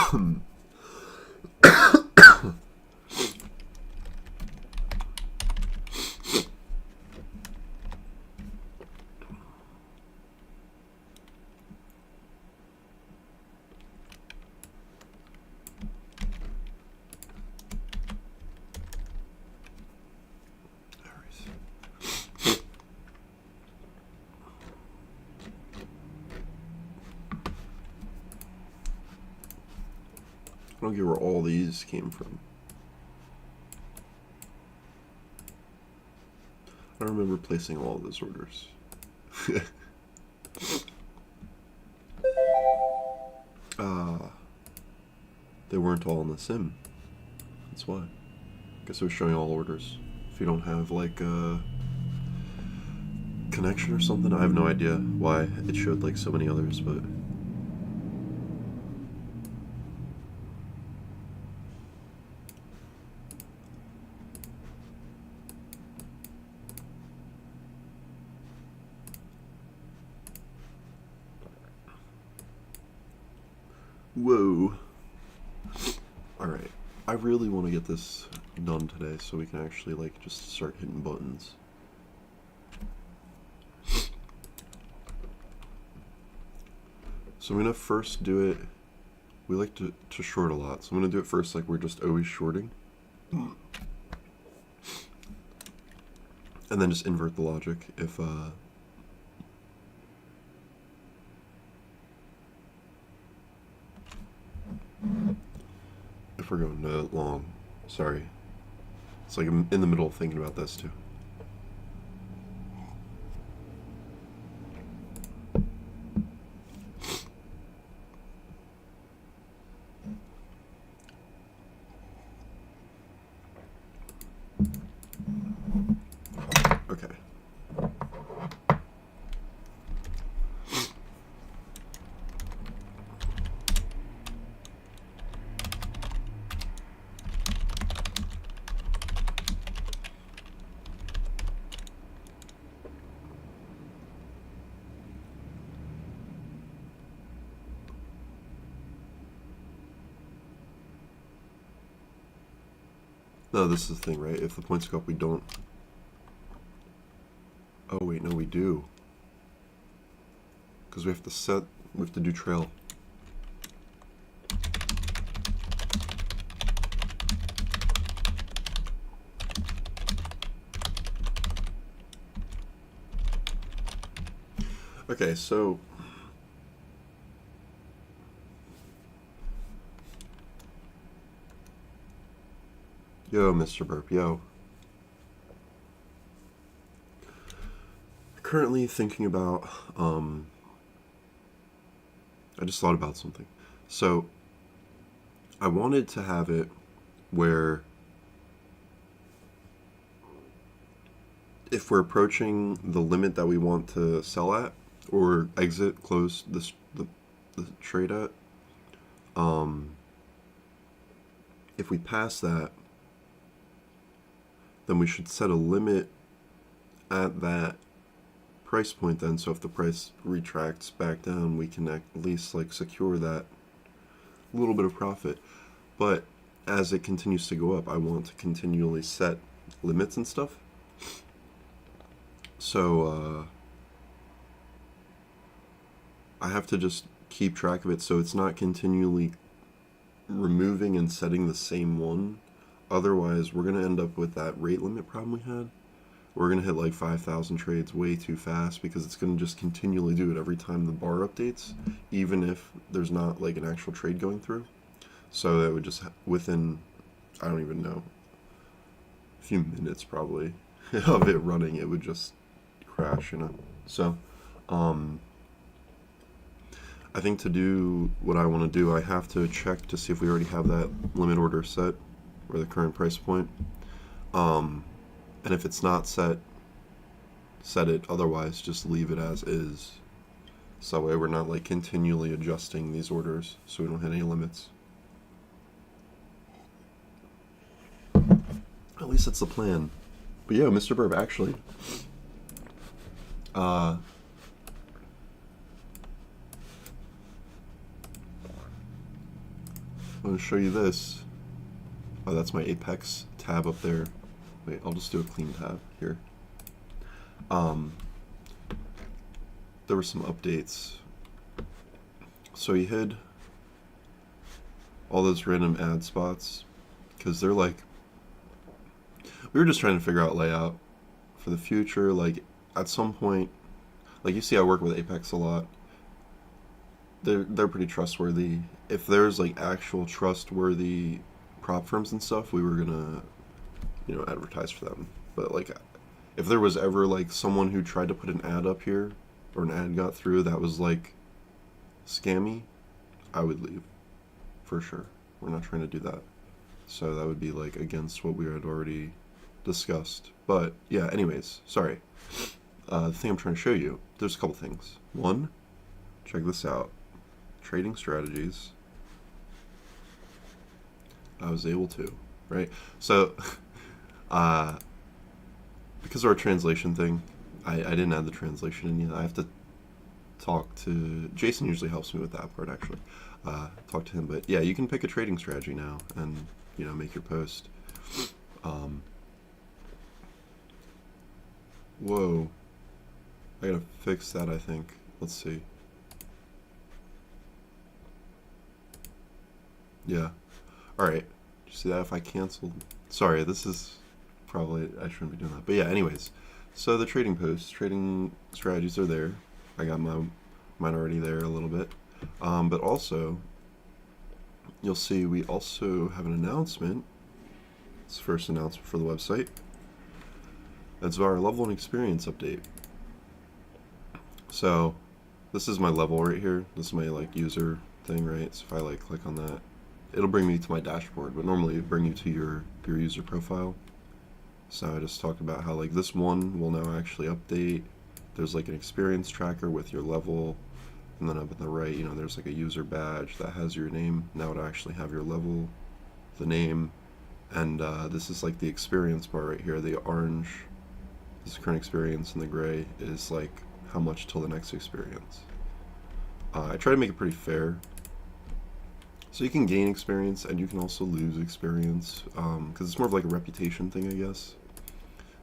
I don't get where all these came from. I don't remember placing all of those orders. They weren't all in the sim. That's why. Guess it was showing all orders. If you don't have like a connection or something, I have no idea why it showed like so many others, but whoa. Alright. I really want to get this done today so we can actually like just start hitting buttons. So I'm gonna first do it. We like to short a lot, so I'm gonna do it first like we're just always shorting. And then just invert the logic if we're going long. Sorry. It's like I'm in the middle of thinking about this too. Okay. No, this is the thing, right? If the points go up, we don't... Oh, wait, no, we do. Because we have to do trail. Okay, so... Yo, Mr. Burp, yo. Currently thinking about, I just thought about something. So, I wanted to have it where if we're approaching the limit that we want to sell at, or exit, close the trade at, if we pass that, then we should set a limit at that price point then, so if the price retracts back down, we can at least like secure that little bit of profit. But as it continues to go up, I want to continually set limits and stuff. So I have to just keep track of it so it's not continually removing and setting the same one. Otherwise, we're going to end up with that rate limit problem we had. We're going to hit like 5,000 trades way too fast because it's going to just continually do it every time the bar updates, even if there's not like an actual trade going through. So that would just, within, I don't even know, a few minutes probably of it running, it would just crash, you know. So, I think to do what I want to do, I have to check to see if we already have that limit order set, or the current price point. And if it's not set it. Otherwise, just leave it as is. So that way we're not like continually adjusting these orders so we don't hit any limits. At least that's the plan. But yeah, Mr. Burb, actually, want to show you this. Oh, that's my Apex tab up there. Wait, I'll just do a clean tab here. There were some updates. So he hid all those random ad spots because they're like, we were just trying to figure out layout for the future. Like at some point, like you see I work with Apex a lot. They're pretty trustworthy. If there's like actual trustworthy prop firms and stuff, we were gonna, advertise for them. But like if there was ever like someone who tried to put an ad up here or an ad got through that was like scammy, I would leave for sure. We're not trying to do that. So that would be like against what we had already discussed. But yeah, anyways, sorry. The thing I'm trying to show you, there's a couple things. One, check this out. Trading strategies. I was able to, right? So, because of our translation thing, I didn't add the translation in yet. I have to talk to Jason. Usually helps me with that part, actually. Talk to him, but yeah, you can pick a trading strategy now and make your post. Whoa, I gotta fix that. I think. Let's see. Yeah. All right. Did you see that? If I canceled, sorry. This is probably I shouldn't be doing that. But yeah. Anyways, so the trading posts, trading strategies are there. I got mine already there a little bit. But also, you'll see we also have an announcement. It's the first announcement for the website. That's our level and experience update. So, this is my level right here. This is my user thing, right? So if I click on that, it'll bring me to my dashboard. But normally it'll bring you to your user profile. So I just talked about how this one will now actually update. There's an experience tracker with your level. And then up on the right, there's a user badge that has your name. Now it'll actually have your level, the name, and this is the experience bar right here. The orange is current experience, and the gray is how much till the next experience. I try to make it pretty fair. So you can gain experience, and you can also lose experience, because it's more of a reputation thing, I guess.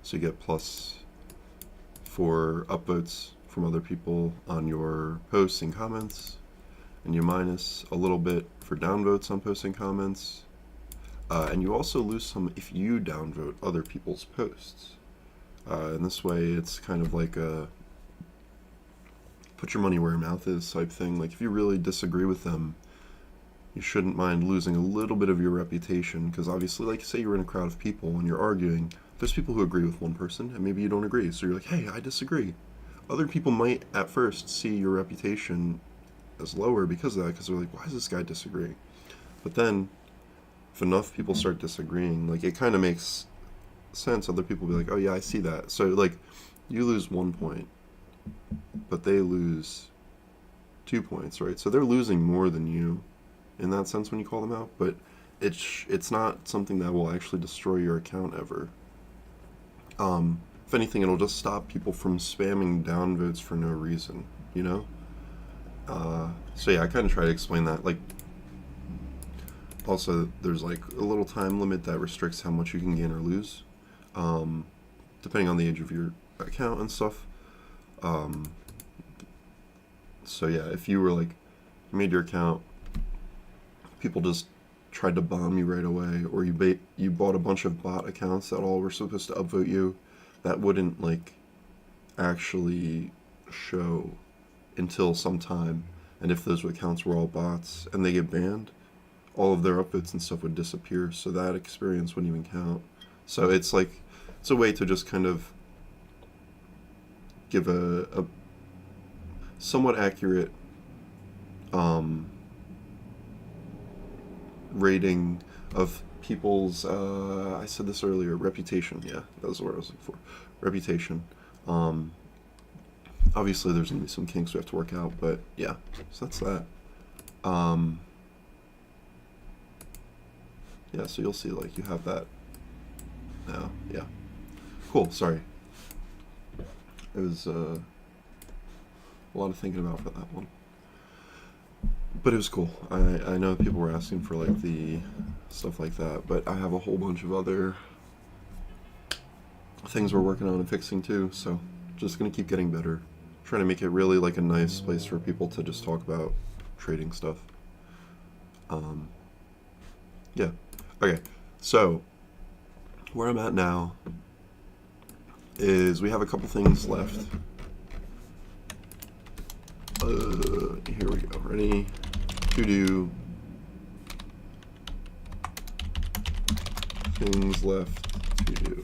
So you get plus for upvotes from other people on your posts and comments, and you minus a little bit for downvotes on posts and comments, and you also lose some if you downvote other people's posts. And this way it's kind of like a put your money where your mouth is type thing. If you really disagree with them, you shouldn't mind losing a little bit of your reputation, because obviously say you're in a crowd of people and you're arguing, there's people who agree with one person and maybe you don't agree, so you're hey, I disagree. Other people might at first see your reputation as lower because of that, because they're why is this guy disagreeing? But then if enough people start disagreeing, it kind of makes sense. Other people will be oh yeah, I see that. So you lose 1 point, but they lose 2 points, right? So they're losing more than you in that sense when you call them out, but it's not something that will actually destroy your account ever. If anything, it'll just stop people from spamming downvotes for no reason, So yeah, I kind of try to explain that. Also, there's a little time limit that restricts how much you can gain or lose, depending on the age of your account and stuff. So yeah, if you were you made your account, people just tried to bomb you right away, or you bought a bunch of bot accounts that all were supposed to upvote you, that wouldn't actually show until some time. And if those accounts were all bots and they get banned, all of their upvotes and stuff would disappear, so that experience wouldn't even count. So it's it's a way to just kind of give a somewhat accurate rating of people's, I said this earlier, reputation. Yeah, that was the word I was looking for. Reputation. Obviously there's going to be some kinks we have to work out, but yeah, so that's that. Yeah, so you'll see you have that now. Yeah. Cool, sorry. It was a lot of thinking about for that one. But it was cool. I know people were asking for like the stuff like that, but I have a whole bunch of other things we're working on and fixing too, so just gonna keep getting better. Trying to make it really like a nice place for people to just talk about trading stuff. Yeah. Okay, so where I'm at now is we have a couple things left. Here we go. Ready? To do things left to do.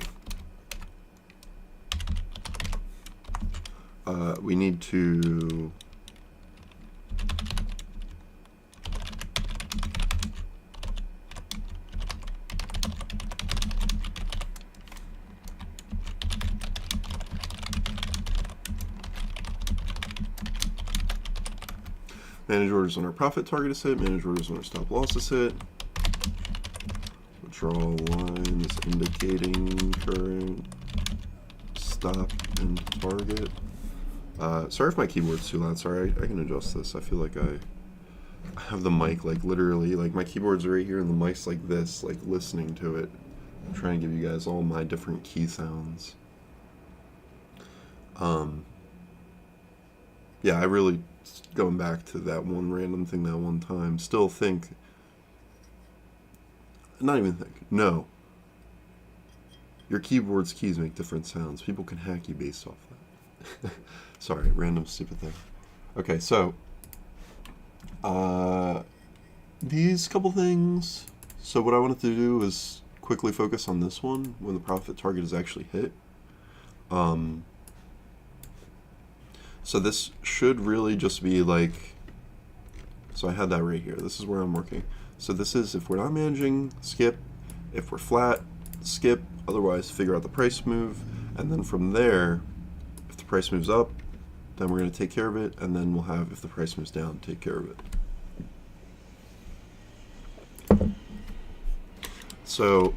We need to manage orders when our profit target is hit, manage orders when our stop loss is hit, draw lines indicating current stop and target. Sorry if my keyboard's too loud. Sorry, I can adjust this. I feel like I have the mic like literally, like my keyboard's right here and the mic's like this, like listening to it. I'm trying to give you guys all my different key sounds. Yeah, I really, going back to that one random thing that one time, still think, not even think, no. Your keyboard's keys make different sounds. People can hack you based off that. Sorry, random stupid thing. Okay, so these couple things. So what I wanted to do is quickly focus on this one when the profit target is actually hit. So this should really just be like, so I had that right here. This is where I'm working. So this is if we're not managing, skip. If we're flat, skip. Otherwise, figure out the price move. And then from there, if the price moves up, then we're going to take care of it. And then we'll have, if the price moves down, take care of it. So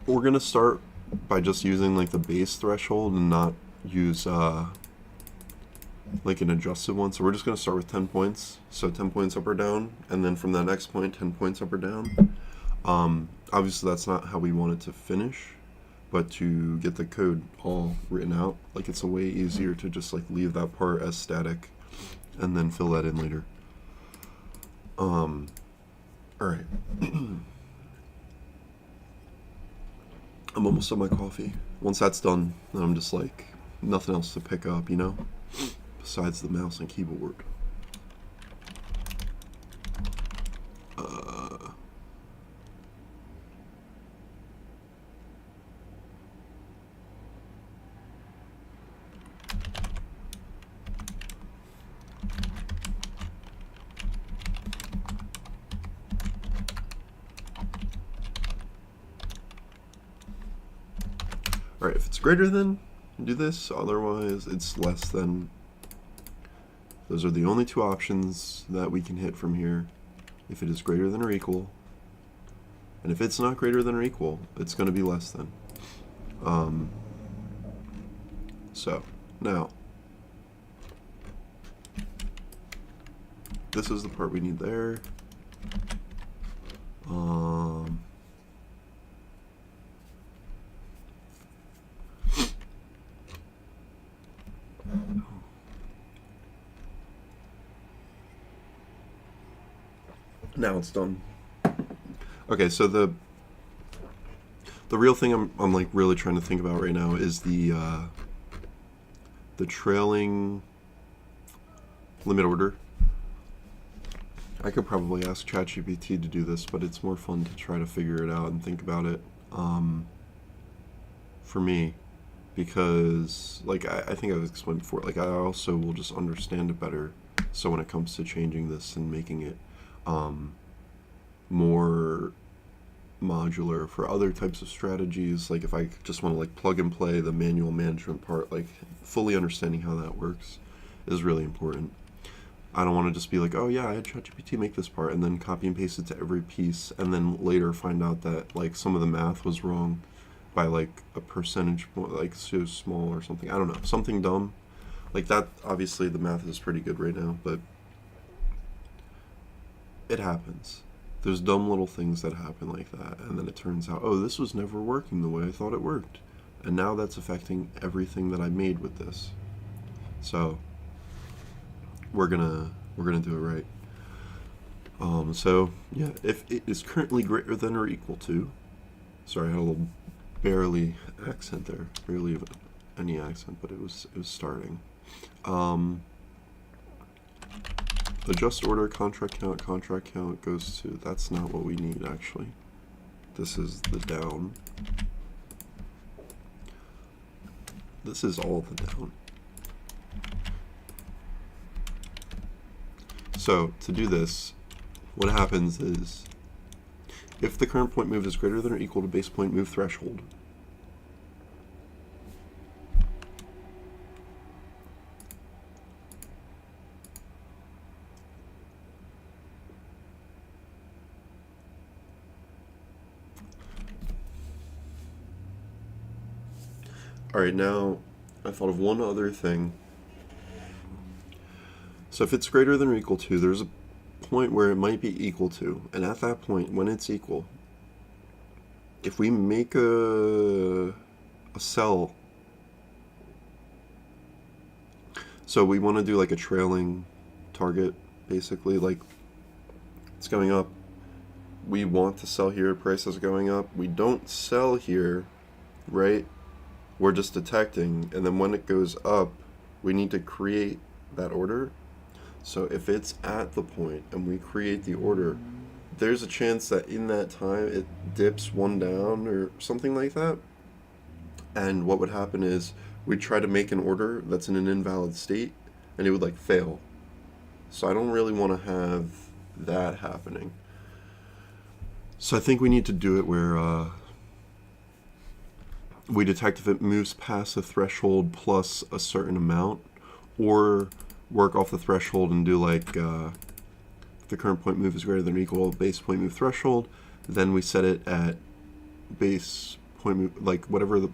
we're going to start by just using like the base threshold and not use like an adjusted one. So we're just going to start with 10 points. So 10 points up or down, and then from that next point, 10 points up or down. Obviously that's not how we want it to finish, but to get the code all written out, like it's a way easier to just like leave that part as static and then fill that in later. All right. I'm almost on my coffee. Once that's done, then I'm just like, nothing else to pick up, you know? Besides the mouse and keyboard. Alright, if it's greater than, do this. Otherwise, it's less than. Those are the only two options that we can hit from here. If it is greater than or equal. And if it's not greater than or equal, it's going to be less than. So, now. This is the part we need there. Now it's done. Okay, so the real thing I'm like really trying to think about right now is the trailing limit order. I could probably ask ChatGPT to do this, but it's more fun to try to figure it out and think about it for me, because like I think I've explained before, like I also will just understand it better. So when it comes to changing this and making it more modular for other types of strategies, like if I just want to like plug and play the manual management part, like fully understanding how that works is really important. I don't want to just be like, oh yeah, I had ChatGPT make this part and then copy and paste it to every piece and then later find out that like some of the math was wrong by like a percentage, like so small or something. I don't know, something dumb. Like that, obviously the math is pretty good right now, but it happens. There's dumb little things that happen like that, and then it turns out, oh, this was never working the way I thought it worked. And now that's affecting everything that I made with this. So we're gonna do it right. So yeah, if it is currently greater than or equal to, sorry, I had a little barely accent there, barely any accent, but it was starting. Adjust order, contract count goes to, that's not what we need actually. This is the down. This is all the down. So to do this, what happens is, if the current point move is greater than or equal to base point move threshold, alright, now I thought of one other thing. So if it's greater than or equal to, there's a point where it might be equal to, and at that point, when it's equal, if we make a cell, so we want to do like a trailing target, basically, like it's going up, we want to sell here, price is going up, we don't sell here, right? We're just detecting, and then when it goes up, we need to create that order. So if it's at the point and we create the order, there's a chance that in that time it dips one down or something like that. And what would happen is we'd try to make an order that's in an invalid state and it would like fail. So I don't really want to have that happening. So I think we need to do it where we detect if it moves past the threshold plus a certain amount, or work off the threshold and do like if the current point move is greater than or equal to base point move threshold, then we set it at base point move, like whatever the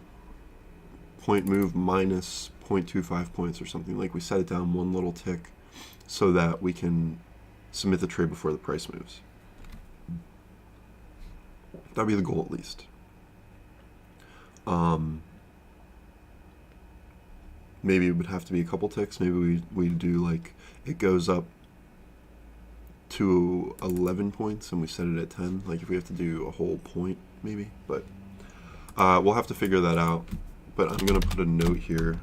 point move minus 0.25 points or something, like we set it down one little tick so that we can submit the trade before the price moves. That'd be the goal at least. Maybe it would have to be a couple ticks. Maybe we do like it goes up to 11 points and we set it at 10. Like if we have to do a whole point, maybe. But we'll have to figure that out. But I'm gonna put a note here.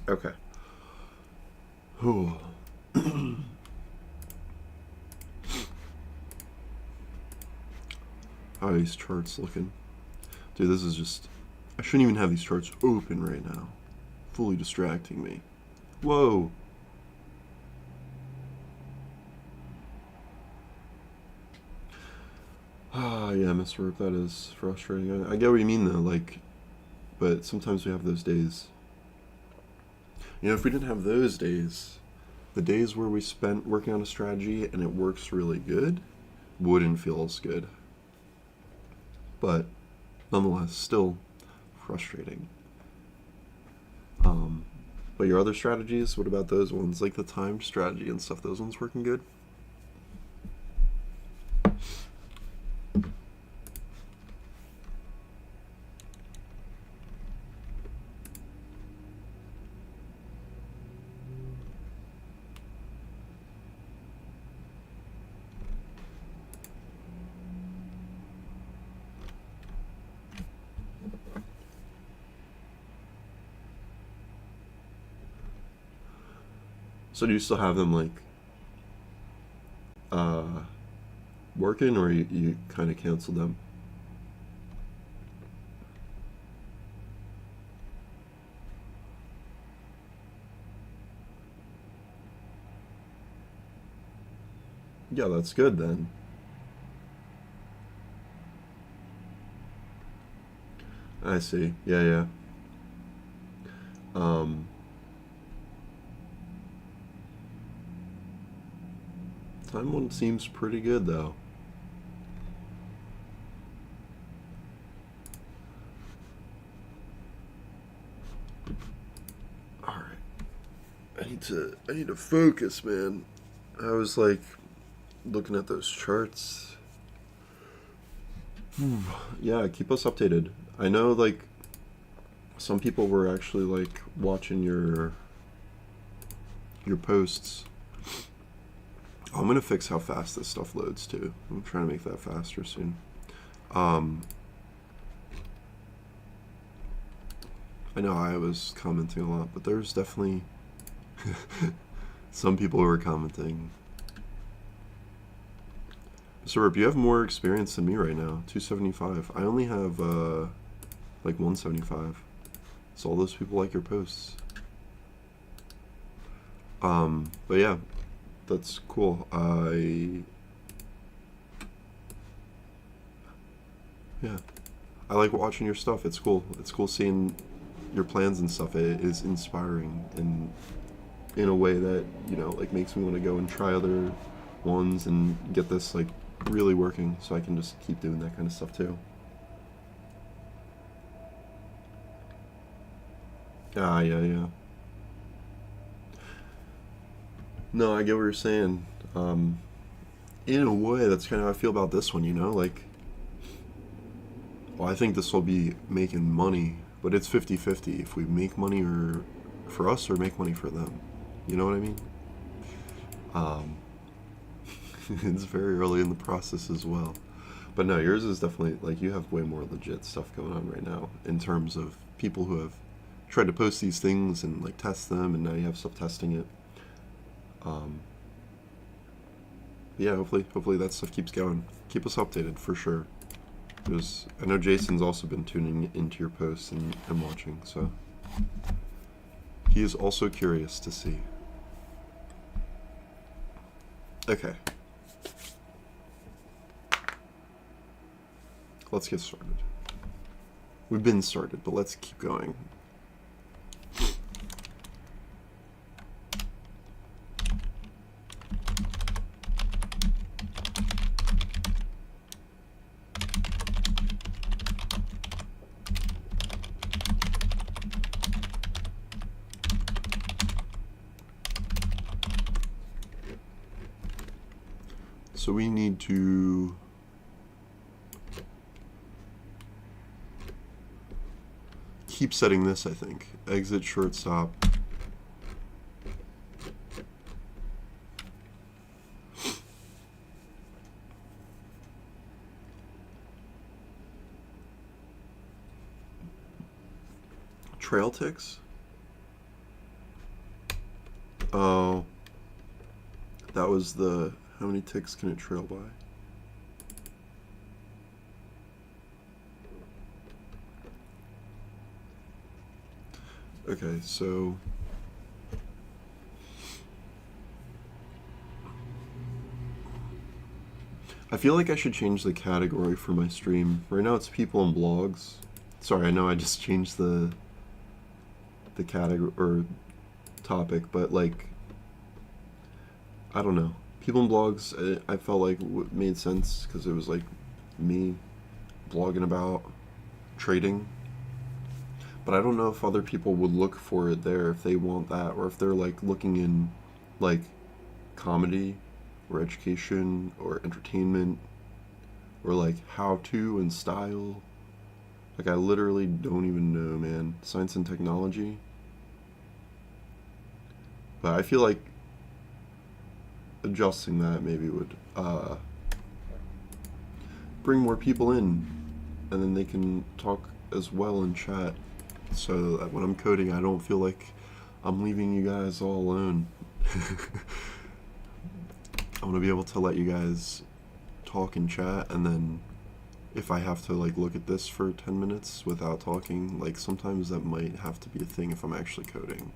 Okay. Ooh. How are these charts looking? Dude, this is just... I shouldn't even have these charts open right now. Fully distracting me. Whoa! Ah, yeah, Mr. Roop, that is frustrating. I get what you mean, though, like... But sometimes we have those days. You know, if we didn't have those days, the days where we spent working on a strategy and it works really good wouldn't feel as good. But nonetheless, still frustrating. But your other strategies, what about those ones? Like the timed strategy and stuff, those ones working good? So do you still have them like working, or you kind of canceled them? Yeah, that's good then. I see. Yeah, yeah. Um, time one seems pretty good though. All right. I need to focus, man. I was like looking at those charts. Yeah, keep us updated. I know like some people were actually like watching your posts. Oh, I'm gonna fix how fast this stuff loads too. I'm trying to make that faster soon. Um, I know I was commenting a lot, but there's definitely some people who were commenting. So, Rip, you have more experience than me right now. 275. I only have like 175. So all those people like your posts. But yeah, that's cool. Yeah, I like watching your stuff. It's cool. It's cool seeing your plans and stuff. It is inspiring and in a way that, you know, like makes me want to go and try other ones and get this like really working so I can just keep doing that kind of stuff too. Ah, yeah, yeah. No, I get what you're saying. Um, in a way, that's kind of how I feel about this one, you know? Like, well, I think this will be making money, but it's 50-50 if we make money or for us or make money for them. You know what I mean? Um, it's very early in the process as well. But no, yours is definitely like you have way more legit stuff going on right now in terms of people who have tried to post these things and like test them, and now you have stuff testing it. Um, yeah, hopefully that stuff keeps going. Keep us updated for sure. Because I know Jason's also been tuning into your posts and watching, so he is also curious to see. Okay, let's get started. We've been started, but let's keep going. So we need to keep setting this, I think. Exit shortstop. Trail ticks? Oh, that was the, how many ticks can it trail by? Okay, so I feel like I should change the category for my stream. Right now it's people and blogs. Sorry, I know I just changed the category or topic, but like I don't know. People and blogs, I felt like made sense because it was like me blogging about trading. But I don't know if other people would look for it there if they want that, or if they're like looking in like comedy or education or entertainment or like how to and style. Like I literally don't even know, man. Science and technology. But I feel like adjusting that maybe would bring more people in, and then they can talk as well in chat, so that when I'm coding, I don't feel like I'm leaving you guys all alone. I want to be able to let you guys talk in chat, and then if I have to like look at this for 10 minutes without talking, like sometimes that might have to be a thing if I'm actually coding.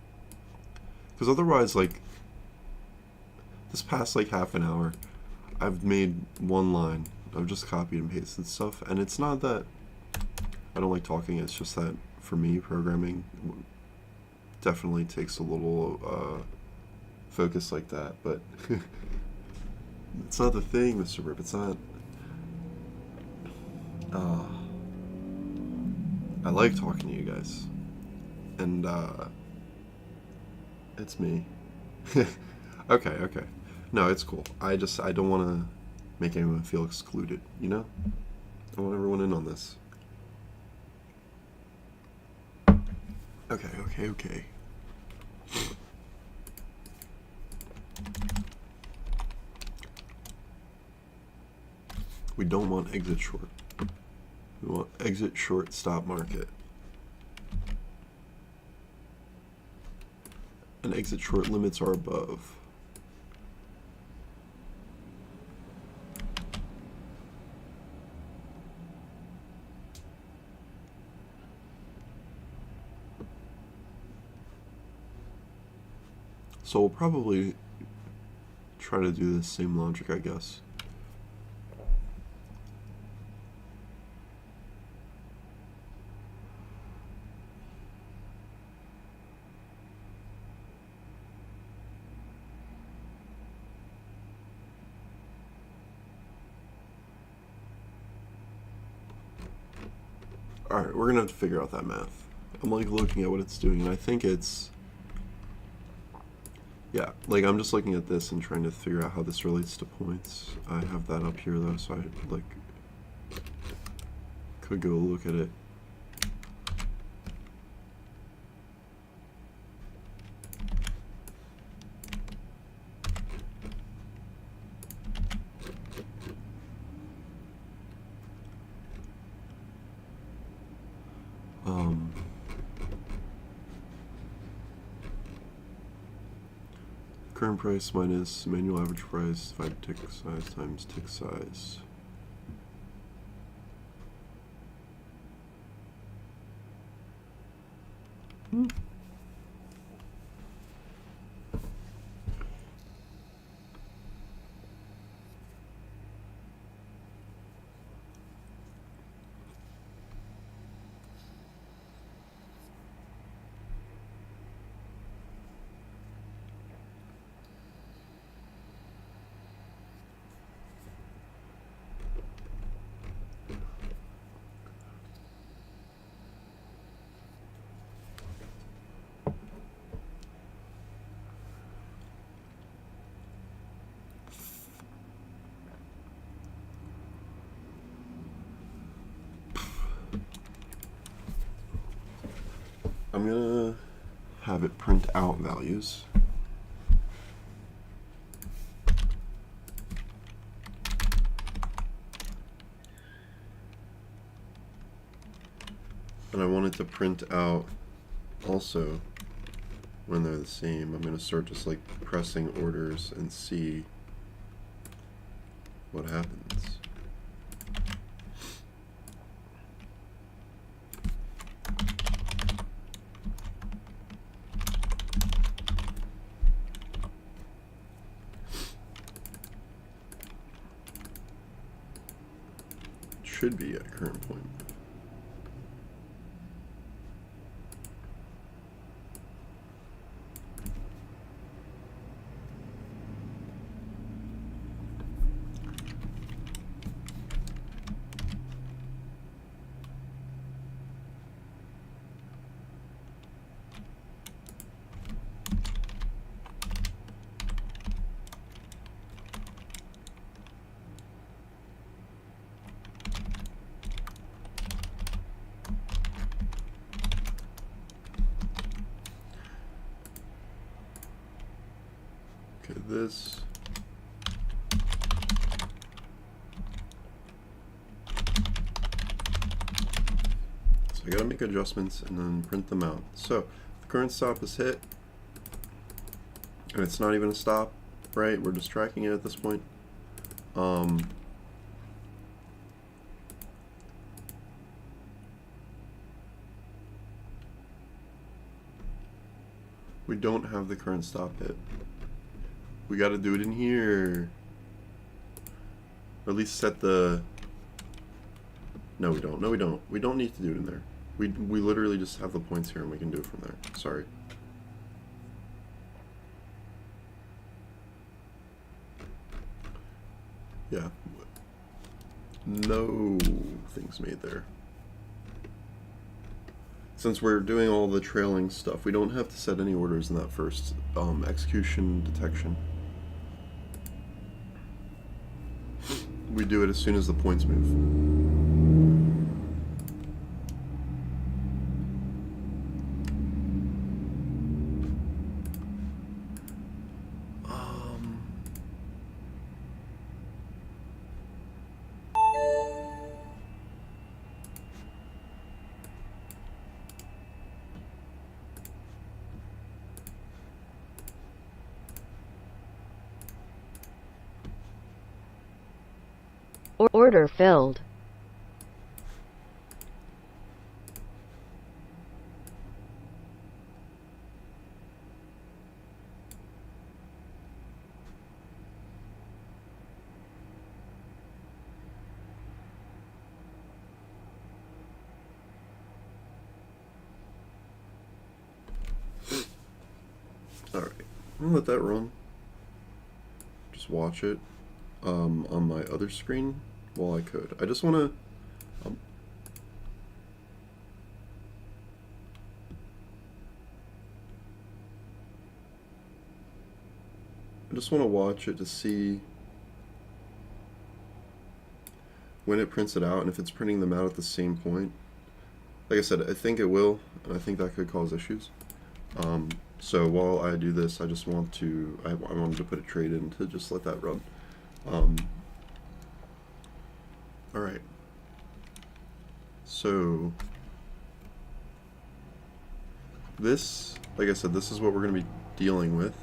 Because otherwise, like, this past like half an hour, I've made one line. I've just copied and pasted stuff, and it's not that I don't like talking. It's just that for me, programming definitely takes a little focus like that. But it's not the thing, Mr. Rip. It's not. I like talking to you guys, and it's me. Okay. No, it's cool. I don't want to make anyone feel excluded. You know, I want everyone in on this. Okay. We don't want exit short. We want exit short stop market. And exit short limits are above. So we'll probably try to do the same logic, I guess. Alright, we're gonna have to figure out that math. I'm like looking at what it's doing, and I think it's... Yeah, like I'm just looking at this and trying to figure out how this relates to points. I have that up here though, so I like could go look at it. Current price minus manual average price divided tick size times tick size. I'm gonna have it print out values. And I want it to print out also when they're the same. I'm gonna start just like pressing orders and see what happens. Should be at current point. Okay, this. So I gotta make adjustments and then print them out. So the current stop is hit, and it's not even a stop, right? We're just tracking it at this point. We don't have the current stop hit. We gotta do it in here. Or at least set the No, we don't. No, we don't. We don't need to do it in there. We literally just have the points here and we can do it from there. Sorry. Yeah. No things made there. Since we're doing all the trailing stuff, we don't have to set any orders in that first execution detection. We do it as soon as the points move. Order filled. Alright, I'm gonna let that run. Just watch it on my other screen while I code. I just want to watch it to see when it prints it out and if it's printing them out at the same point. Like I said, I think it will, and I think that could cause issues. So while I do this, I just want to, I wanted to put a trade in to just let that run. Alright. So, this, like I said, this is what we're going to be dealing with.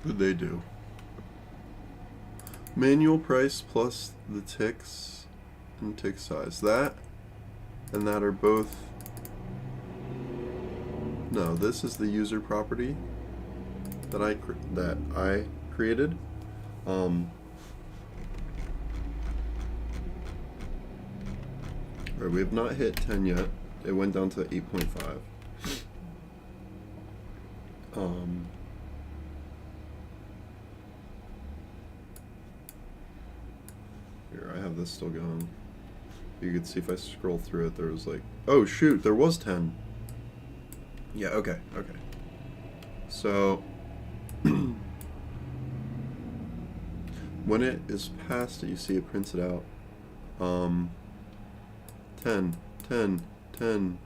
What they do? Manual price plus the ticks and tick size. That and that are both. No, this is the user property that I created. Right, we have not hit 10 yet. It went down to 8.5. Here, I have this still going. You can see if I scroll through it, there was like, oh shoot, there was 10. Yeah, okay. So, when it is past it, you see it prints it out. 10, 10, 10.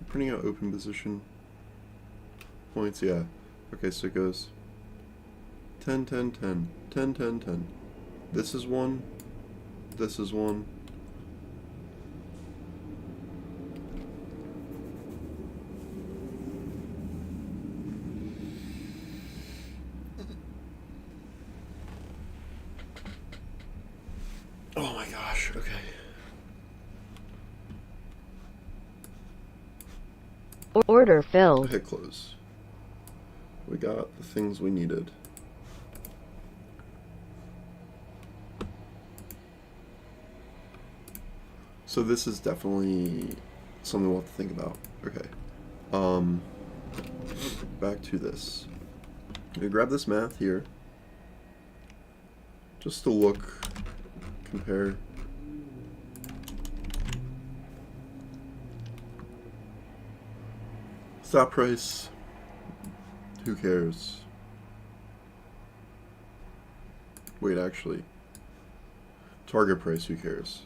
Printing out open position points, yeah. Okay, so it goes 10, 10, 10, 10, 10, 10. This is one. This is one. Oh my gosh, okay. Order filled. Hit close. We got the things we needed. So this is definitely something we'll have to think about. Okay. Back to this. I'm gonna grab this math here. Just to look, compare. Stop price. Who cares? Wait, actually. Target price, who cares?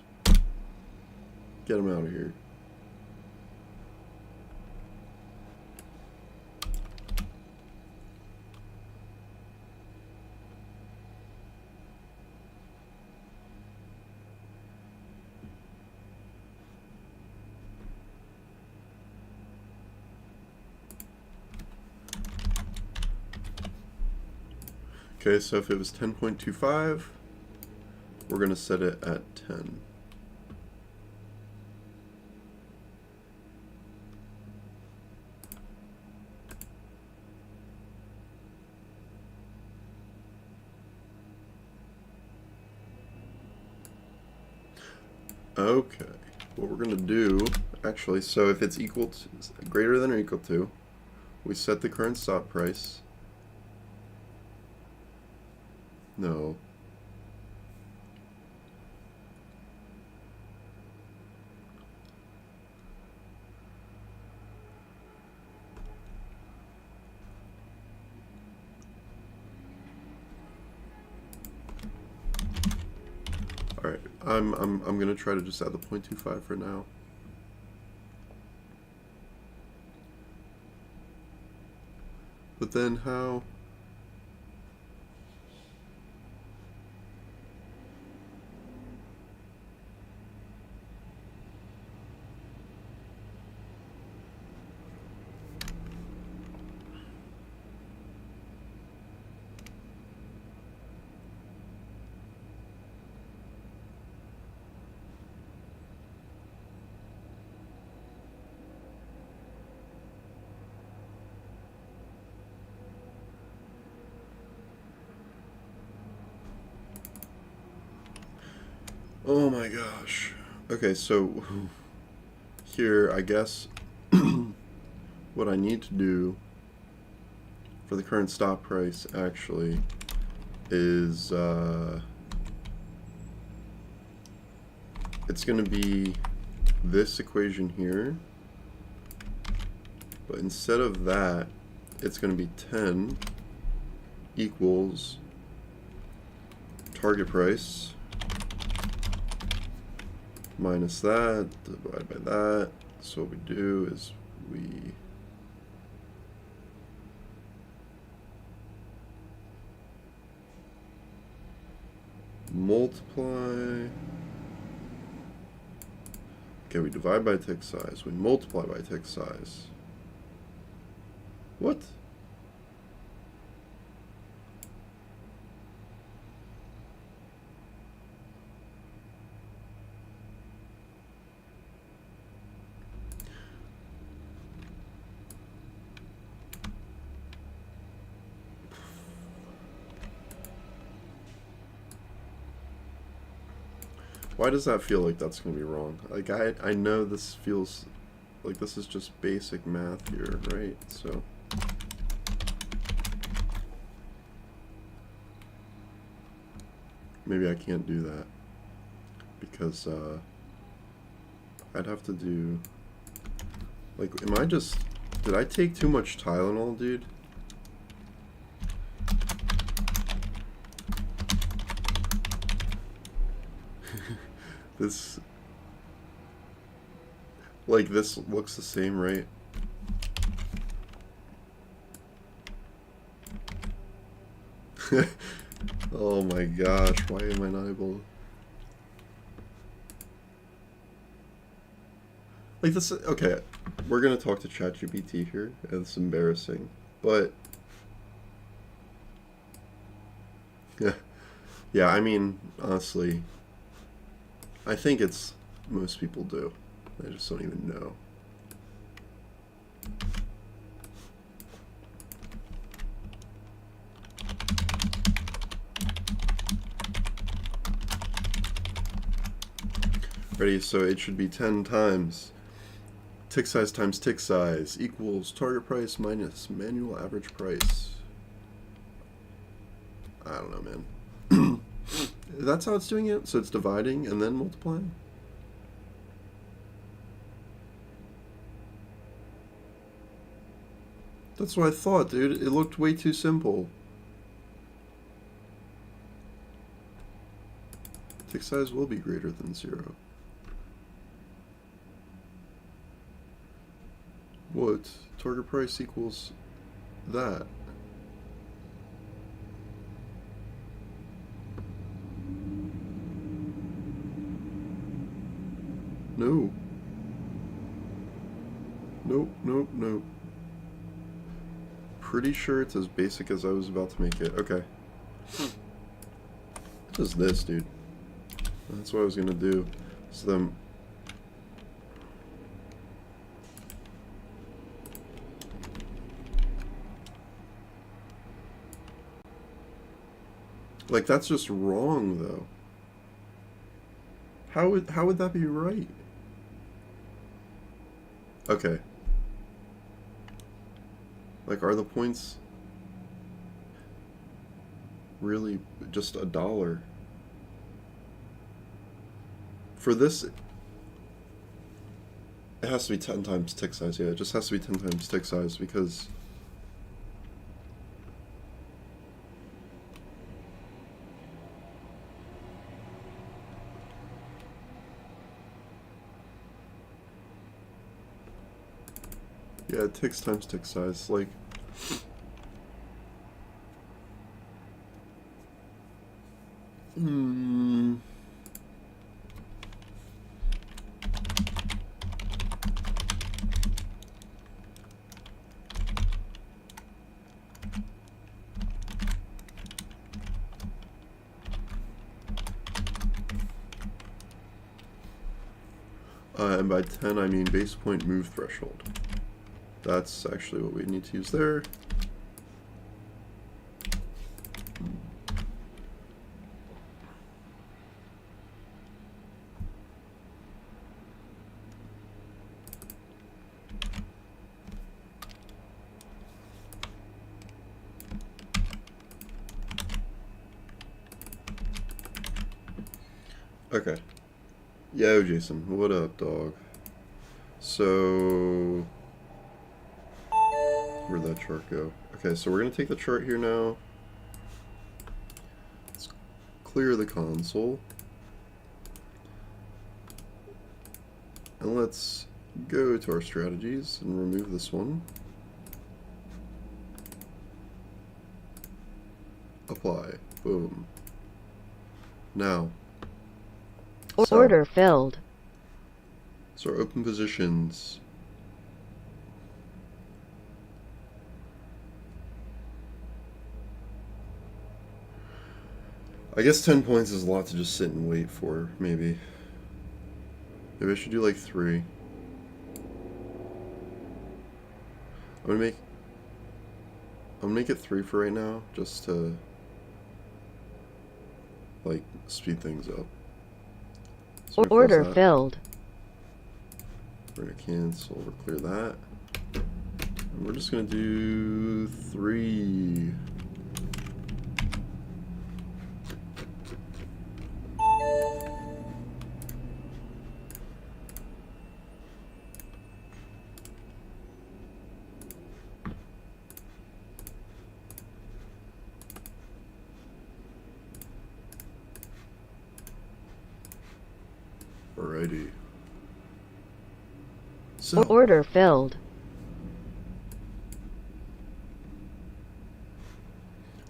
Get him out of here. Okay, so if it was 10.25, we're going to set it at 10. Okay, what we're going to do, actually, so if it's equal to, greater than or equal to, we set the current stop price. No. All right, I'm gonna try to just add the 0.25 for now. But then how? Oh my gosh. Okay, so here, I guess what I need to do for the current stop price actually is it's going to be this equation here, but instead of that, it's going to be 10 equals target price minus that, divide by that. So what we do is we multiply. Okay, we divide by tick size. We multiply by tick size. What? Why does that feel like that's going to be wrong? Like, I know this feels like this is just basic math here, right? So maybe I can't do that because I'd have to do, like, did I take too much Tylenol, dude? This looks the same, right? Oh my gosh, why am I not able? Like this, okay, we're gonna talk to ChatGPT here, and it's embarrassing, but yeah, I mean, honestly, I think it's most people do. I just don't even know. Ready? So it should be 10 times tick size equals target price minus manual average price. I don't know, man. That's how it's doing it? So it's dividing and then multiplying? That's what I thought, dude. It looked way too simple. Tick size will be greater than 0. What? Target price equals that. No. Nope, nope, nope. Pretty sure it's as basic as I was about to make it. Okay. What is this, dude? That's what I was gonna do. So then, like, that's just wrong, though. How would that be right? Okay. Like, are the points really just $1? For this, it has to be 10 times tick size. Yeah, it just has to be 10 times tick size because yeah, ticks times tick size. Like, and by 10 I mean base point move threshold. That's actually what we need to use there. Okay. Yo, Jason, what up, dog? So, where'd that chart go? Okay, so we're gonna take the chart here now. Let's clear the console. And let's go to our strategies and remove this one. Apply. Boom. Now, Order filled. so our open positions. I guess 10 points is a lot to just sit and wait for, maybe. Maybe I should do like 3. I'm gonna make it 3 for right now, just to like speed things up. So we're gonna Order close that. filled. We're gonna cancel, we'll clear that. And we're just gonna do 3. Alrighty. So, Order filled.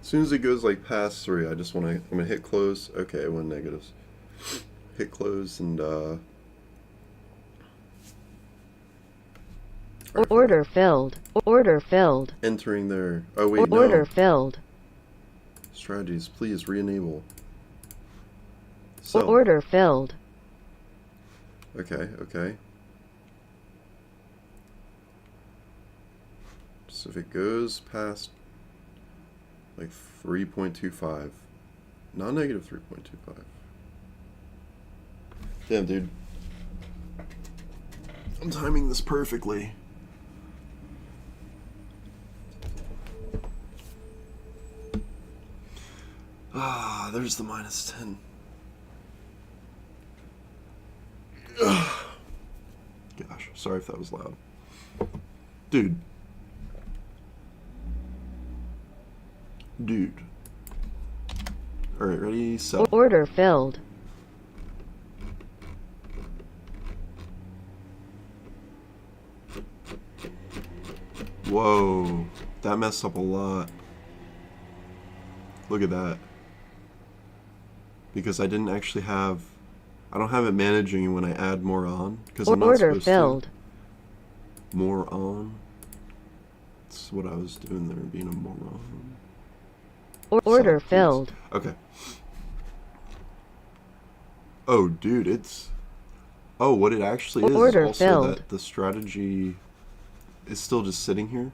as soon as it goes like past 3, I just want to, I'm gonna hit close. Okay, I went negatives. Hit close and Order filled. Order filled. entering there. Oh wait, Order no. filled. Strategies, please re-enable. So, Order filled. okay, okay. So if it goes past like 3.25, not negative 3.25. Damn, dude. I'm timing this perfectly. Ah, there's the minus 10. Gosh, sorry if that was loud. Dude. Alright, ready, sell. Order filled. Whoa, that messed up a lot. Look at that. Because I didn't actually have, I don't have it managing when I add more on. Because I'm not Order supposed filled. to. More on. That's what I was doing there, being a moron. Order Solid, please. filled. Okay. Oh, dude, it's... Oh, what it actually is Order also filled. that the strategy is still just sitting here.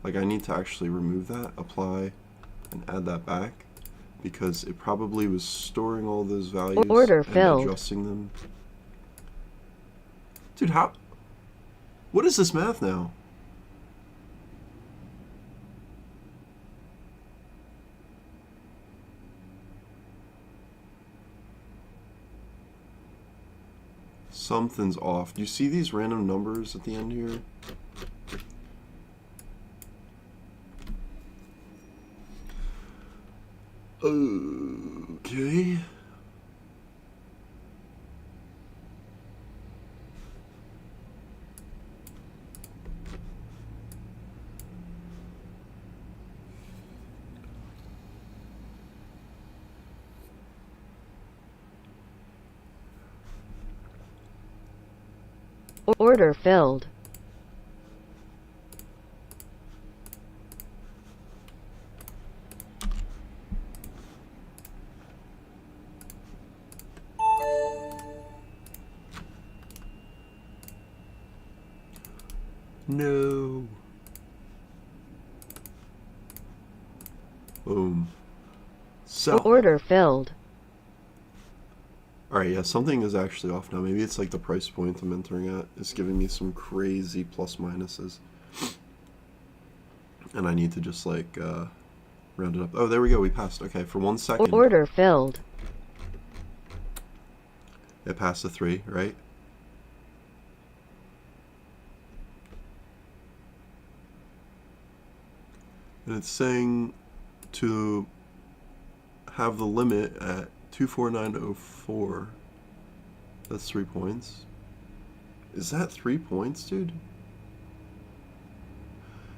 Like, I need to actually remove that, apply, and add that back, because it probably was storing all those values Order and filled. adjusting them. Dude, how... What is this math now? Something's off. Do you see these random numbers at the end here? Okay. Order filled. No. Boom. So. Order filled. Alright, yeah, something is actually off now. Maybe it's like the price point I'm entering at. It's giving me some crazy plus minuses. And I need to just like round it up. Oh, there we go. We passed. Okay, for 1 second. Order filled. It passed the 3, right? And it's saying to have the limit at 24904. That's 3 points. Is that 3 points, dude?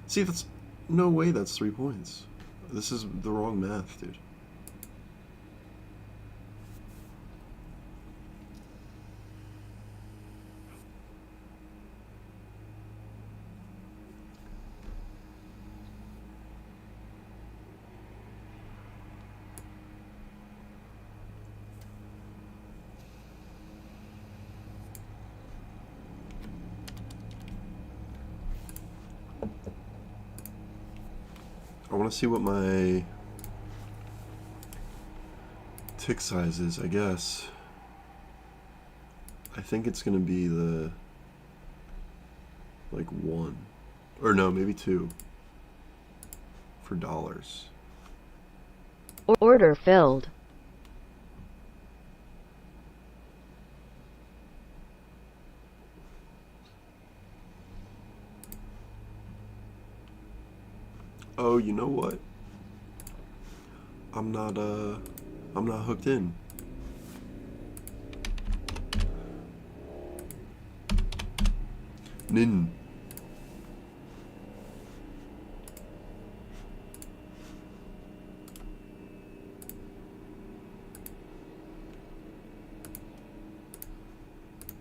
See, if it's... No way that's 3 points. This is the wrong math, dude. I want to see what my tick size is, I guess. I think it's going to be the, like 1. Or no, maybe 2. For dollars. Order filled. Oh, you know what? I'm not hooked in. Nin.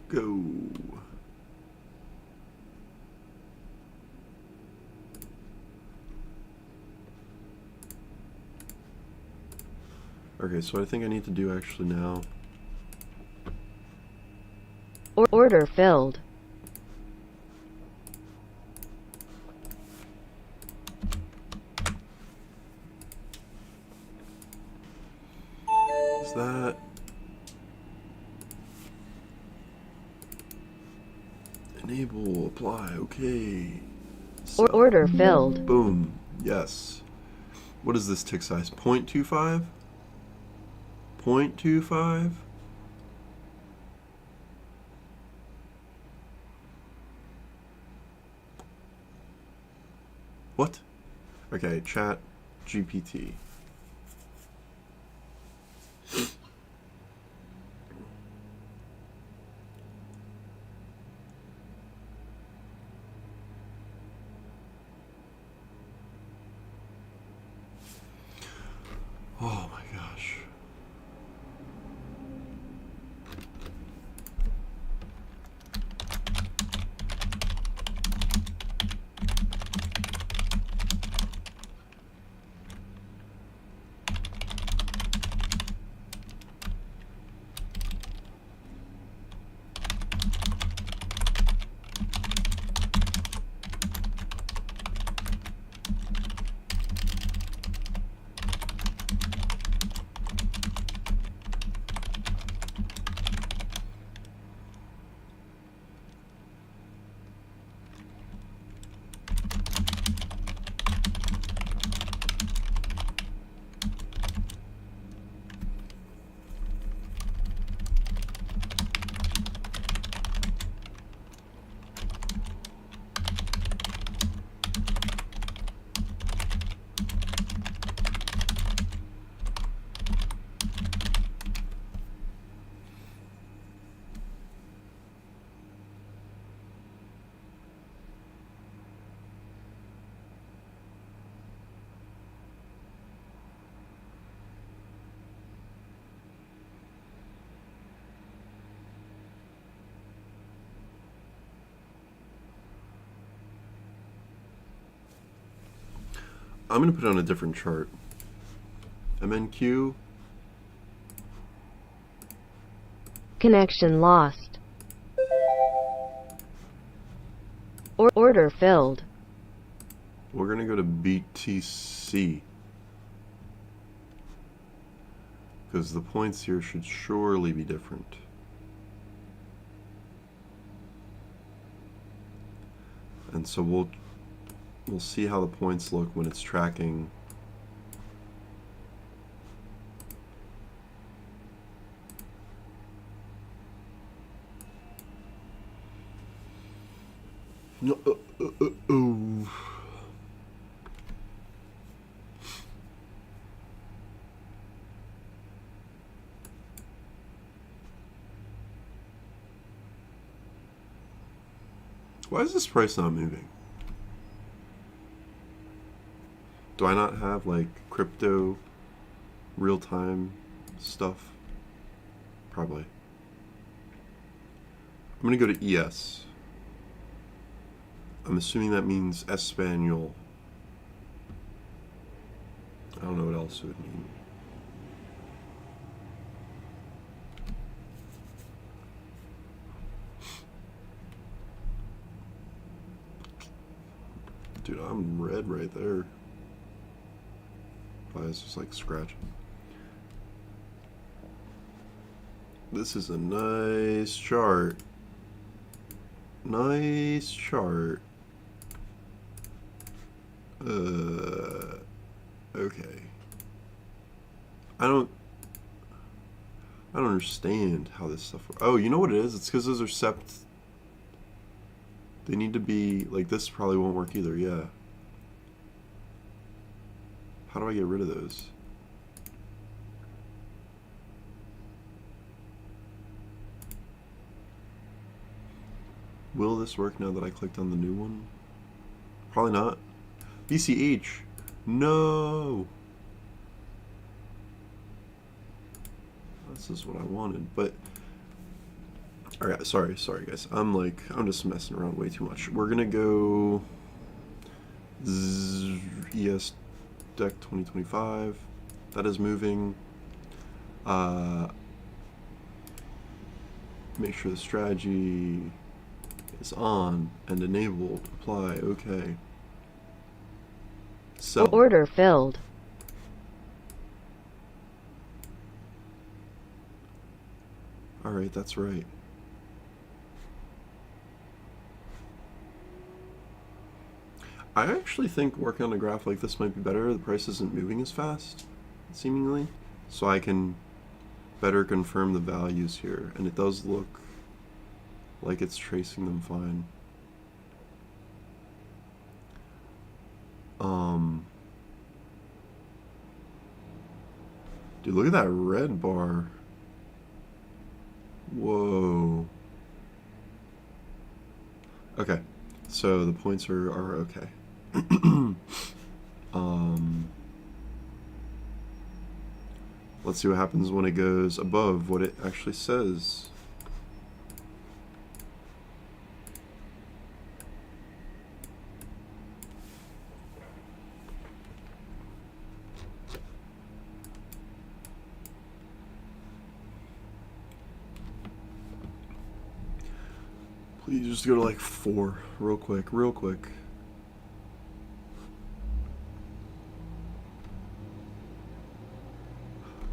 Go. Okay, so what I think I need to do actually now... Order filled. Is that... Enable, apply, okay. So, Order filled. boom, yes. What is this tick size? 0.25? 0.25? What? Okay, chat GPT. Oh my gosh. I'm going to put it on a different chart. MNQ. Connection lost. Order filled. We're going to go to BTC. Because the points here should surely be different. And so we'll see how the points look when it's tracking. No, oh. Why is this price not moving? Do I not have like crypto real-time stuff? Probably. I'm gonna go to ES. I'm assuming that means Espanol. I don't know what else it would mean. Dude, I'm red right there. My eyes just like scratching. This is a nice chart. Nice chart. Okay. I don't understand how this stuff works. Oh, you know what it is? It's because those are sept. They need to be, like, this probably won't work either, yeah. How do I get rid of those? Will this work now that I clicked on the new one? Probably not. BCH. No. This is what I wanted, but all right. Sorry, guys. I'm just messing around way too much. We're gonna go ES deck 2025. That is moving. Make sure the strategy is on and enabled. Apply. Okay. Sell. Order filled. All right, that's right. I actually think working on a graph like this might be better. The price isn't moving as fast, seemingly, so I can better confirm the values here. And it does look like it's tracing them fine. Dude, look at that red bar. Whoa. Okay, so the points are okay. Let's see what happens when it goes above what it actually says. Please just go to like 4 real quick.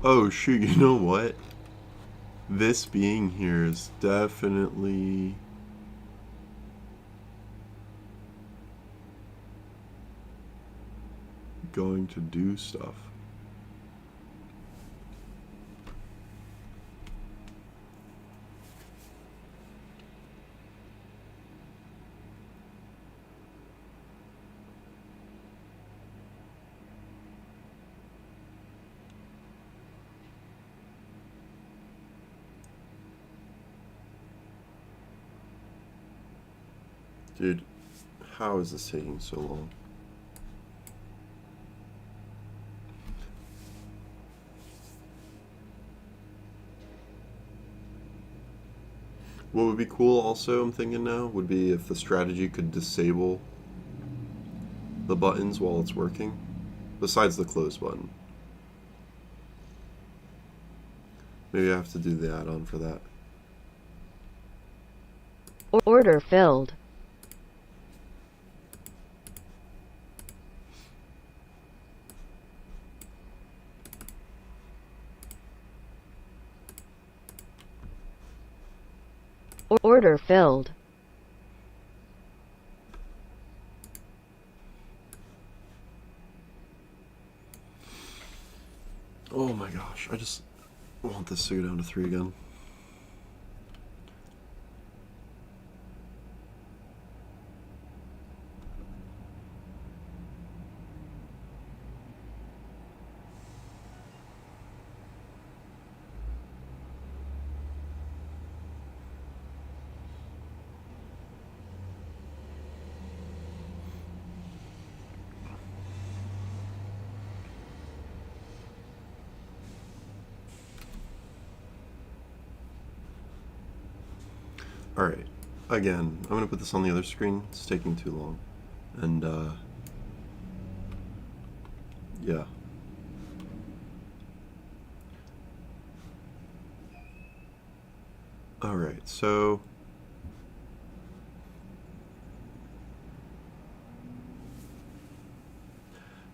Oh shoot, you know what? This being here is definitely going to do stuff. Dude, how is this taking so long? What would be cool also, I'm thinking now, would be if the strategy could disable the buttons while it's working. besides the close button. Maybe I have to do the add-on for that. Order filled. Order filled. Oh my gosh, I just want this to go down to 3 again. Alright, again, I'm going to put this on the other screen. It's taking too long. And, yeah. Alright, so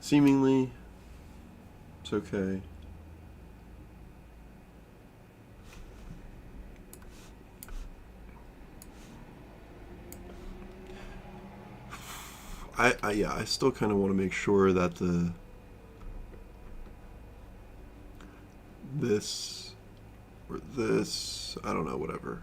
seemingly it's okay. I still kind of want to make sure that this or this, I don't know, whatever.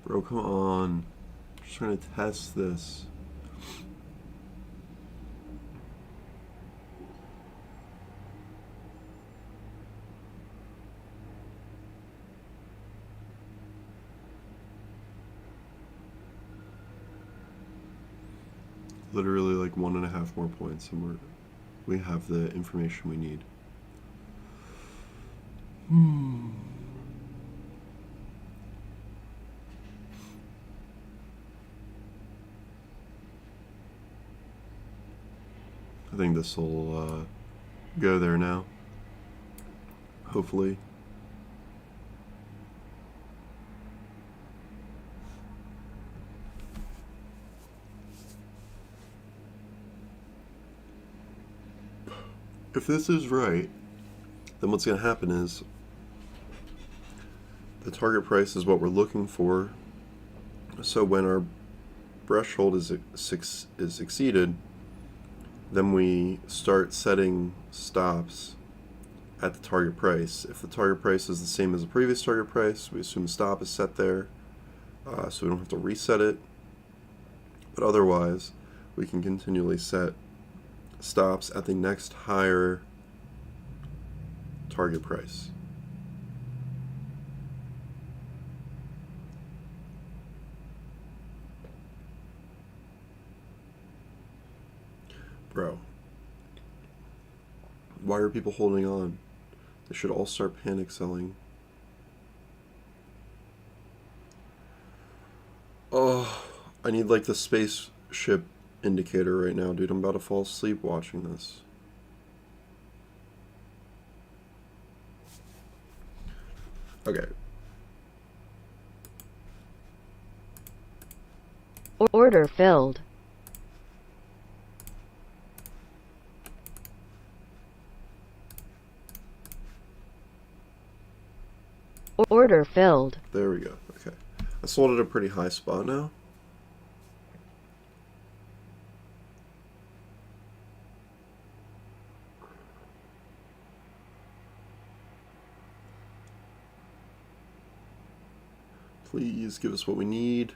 Bro, come on. Just trying to test this. Literally like 1.5 more points and we have the information we need. I think this will go there now. Hopefully. If this is right, then what's going to happen is the target price is what we're looking for. So when our threshold is exceeded, then we start setting stops at the target price. If the target price is the same as the previous target price, we assume the stop is set there, so we don't have to reset it. But otherwise, we can continually set stops at the next higher target price. Bro, why are people holding on? They should all start panic selling. Oh, I need like the spaceship indicator right now, dude. I'm about to fall asleep watching this. Okay. Order filled. Order filled. There we go. Okay. I sold at a pretty high spot now. Please give us what we need.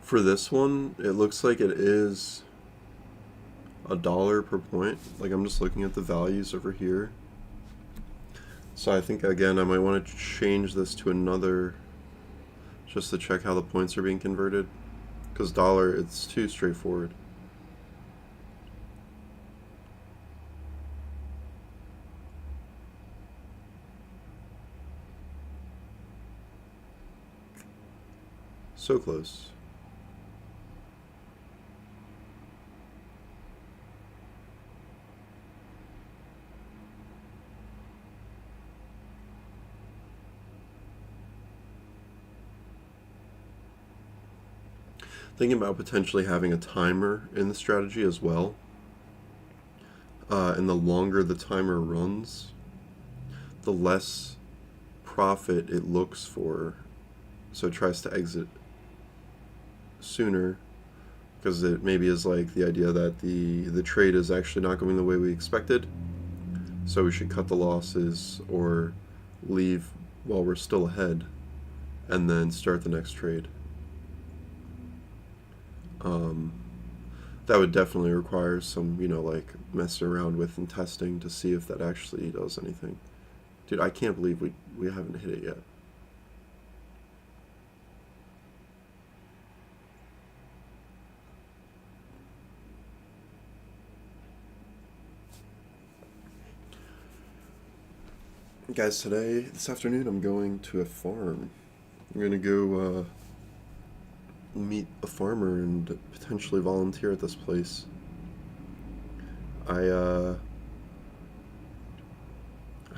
For this one, it looks like it is $1 per point. Like, I'm just looking at the values over here. So I think, again, I might want to change this to another, just to check how the points are being converted. Because dollar, it's too straightforward. So close. Thinking about potentially having a timer in the strategy as well. And the longer the timer runs, the less profit it looks for. So it tries to exit sooner, because it maybe is like the idea that the trade is actually not going the way we expected. So we should cut the losses or leave while we're still ahead and then start the next trade. That would definitely require some, like messing around with and testing to see if that actually does anything. Dude, I can't believe we haven't hit it yet. Guys, this afternoon, I'm going to a farm. I'm going to go meet a farmer and potentially volunteer at this place. I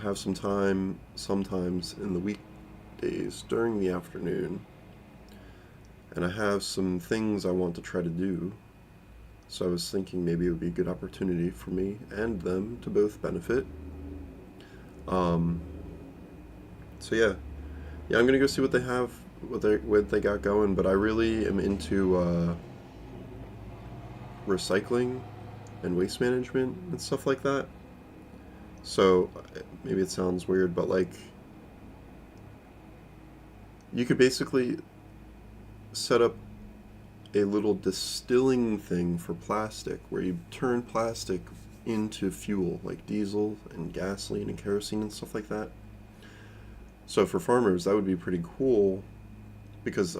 have some time sometimes in the weekdays during the afternoon, and I have some things I want to try to do. So I was thinking maybe it would be a good opportunity for me and them to both benefit. So yeah, I'm gonna go see what they have, what they got going. But I really am into recycling and waste management and stuff like that. So maybe it sounds weird, but like you could basically set up a little distilling thing for plastic where you turn plastic into fuel, like diesel and gasoline and kerosene and stuff like that. So for farmers, that would be pretty cool, because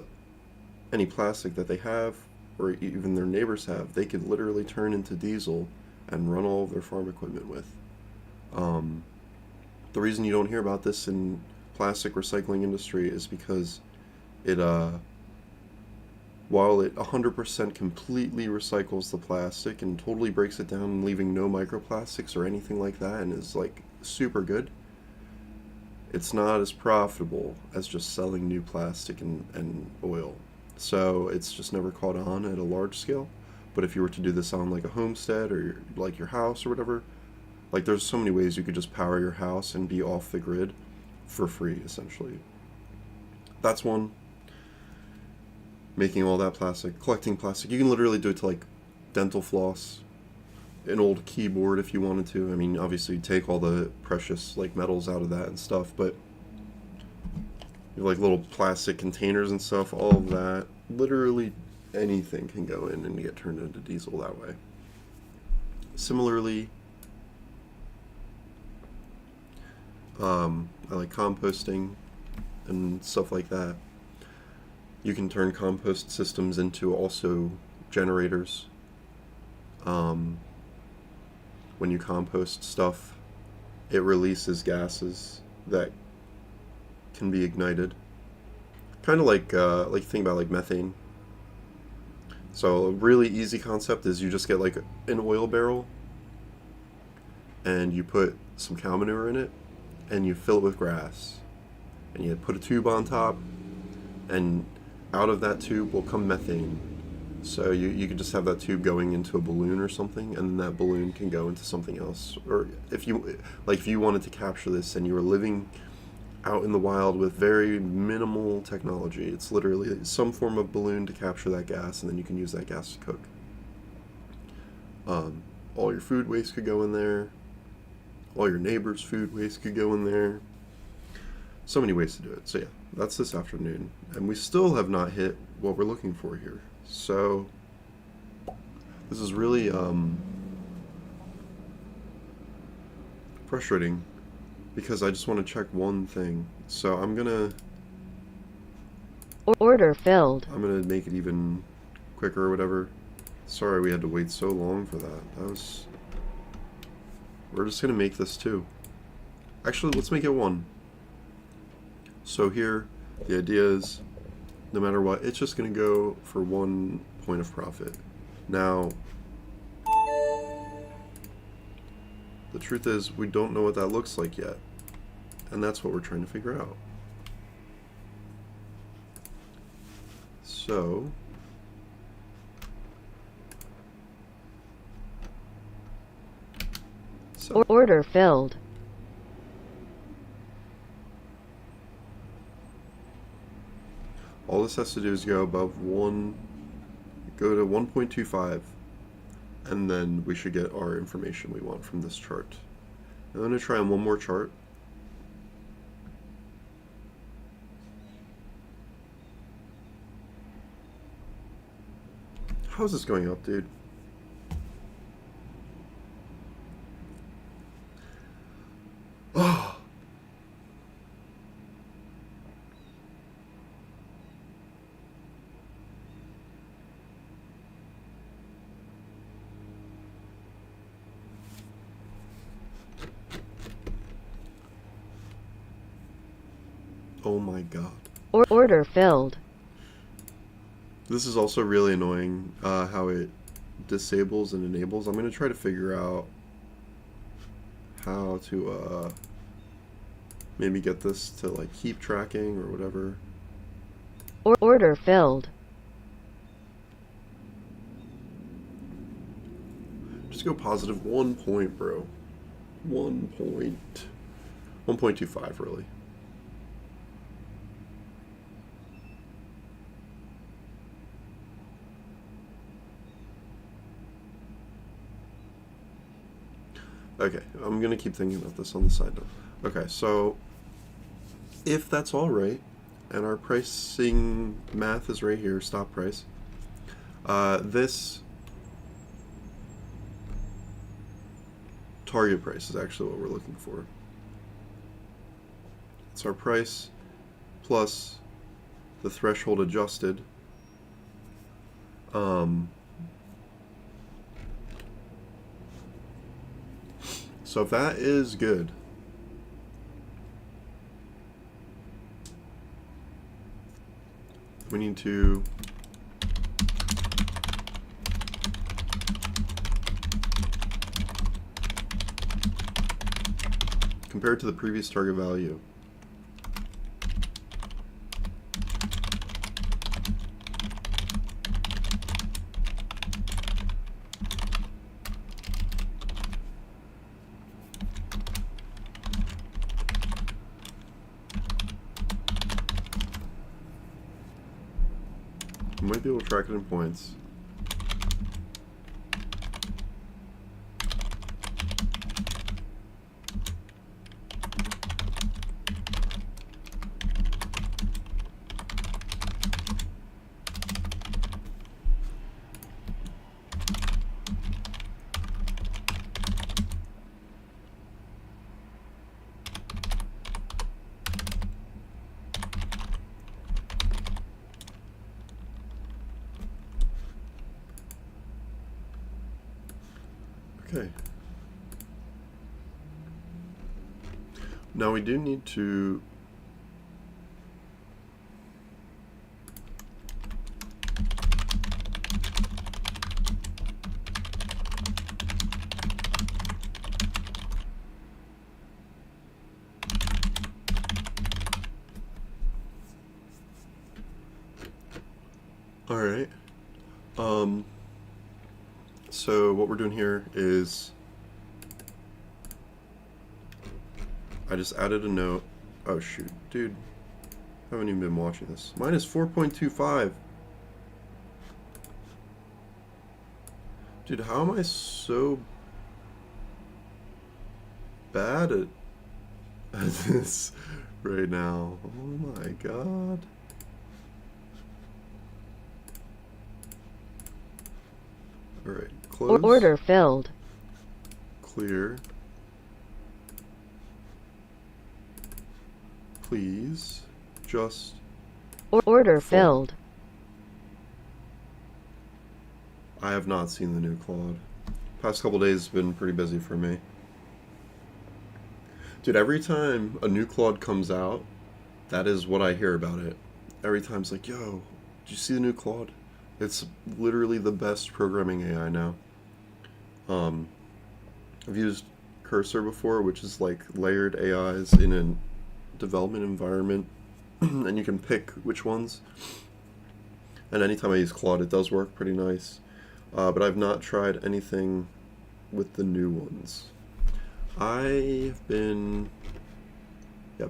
any plastic that they have, or even their neighbors have, they could literally turn into diesel and run all of their farm equipment with. The reason you don't hear about this in plastic recycling industry is because it, while it 100% completely recycles the plastic and totally breaks it down, leaving no microplastics or anything like that, and is like super good, it's not as profitable as just selling new plastic and oil. So it's just never caught on at a large scale. But if you were to do this on like a homestead or like your house or whatever, like there's so many ways you could just power your house and be off the grid for free, essentially. That's one. Making all that plastic, collecting plastic. You can literally do it to like dental floss, an old keyboard if you wanted to. I mean, obviously you take all the precious like metals out of that and stuff, but you have like little plastic containers and stuff, all of that. Literally anything can go in and get turned into diesel that way. Similarly, I like composting and stuff like that. You can turn compost systems into also generators. When you compost stuff, it releases gases that can be ignited. Kind of like think about like methane. So a really easy concept is you just get like an oil barrel and you put some cow manure in it and you fill it with grass. And you put a tube on top and out of that tube will come methane. So you could just have that tube going into a balloon or something, and then that balloon can go into something else. Or if you wanted to capture this and you were living out in the wild with very minimal technology, it's literally some form of balloon to capture that gas, and then you can use that gas to cook. All your food waste could go in there. All your neighbors' food waste could go in there. So many ways to do it. So yeah, that's this afternoon, and we still have not hit what we're looking for here. So this is really frustrating because I just want to check one thing. So I'm gonna Order filled. make it even quicker or whatever. Sorry we had to wait so long for that. We're just gonna make this 2. Actually, let's make it 1. So here, the idea is, no matter what, it's just going to go for 1 point of profit. Now, the truth is, we don't know what that looks like yet. And that's what we're trying to figure out. So, Order filled. all this has to do is go above go to 1.25, and then we should get our information we want from this chart. I'm going to try on one more chart. How is this going up, dude? Oh. Oh my god. Order filled. This is also really annoying, how it disables and enables. I'm going to try to figure out how to maybe get this to like keep tracking or whatever. Order filled. Just go positive 1 point, bro. 1 point. 1.25 really. Okay, I'm going to keep thinking about this on the side note. Okay, so if that's all right, and our pricing math is right here, stop price, this target price is actually what we're looking for. It's our price plus the threshold adjusted. So if that is good, we need to compare it to the previous target value. You might be able to track it in points. Okay. Now we do need to All right. Um, so what we're doing here is I just added a note. Oh shoot, dude. I haven't even been watching this. Mine is 4.25. Dude, how am I so bad at this right now? Oh my god. Alright, close. Order filled. Clear. Please. Just. Order full. filled. I have not seen the new Claude. Past couple days have been pretty busy for me. Dude, every time a new Claude comes out, that is what I hear about it. Every time it's like, yo, did you see the new Claude? It's literally the best programming AI now. I've used Cursor before, which is like layered AIs in a development environment, and you can pick which ones. And anytime I use Claude, it does work pretty nice. But I've not tried anything with the new ones. I've been,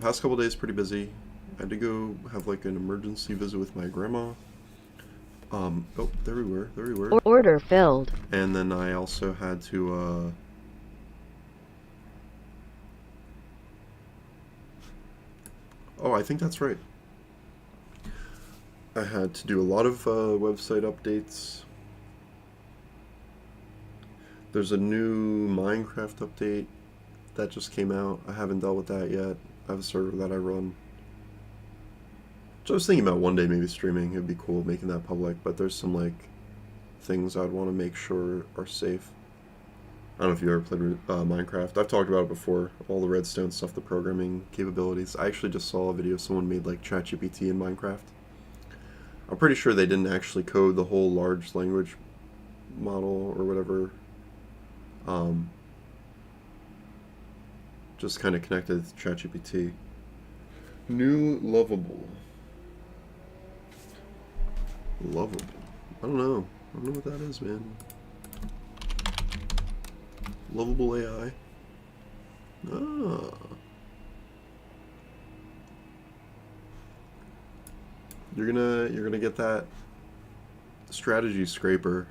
past couple days pretty busy. I had to go have like an emergency visit with my grandma. Oh, there we were. Order filled. And then I also had to, oh, I think that's right. I had to do a lot of website updates. There's a new Minecraft update that just came out. I haven't dealt with that yet. I have a server that I run. So I was thinking about one day maybe streaming. It'd be cool making that public, but there's some like things I'd want to make sure are safe. I don't know if you ever played Minecraft. I've talked about it before. All the redstone stuff, the programming capabilities. I actually just saw a video someone made like ChatGPT in Minecraft. I'm pretty sure they didn't actually code the whole large language model or whatever. Just kind of connected to ChatGPT. New lovable. Lovable. I don't know. I don't know what that is, man. Lovable AI. Ah. You're gonna get that strategy scraper.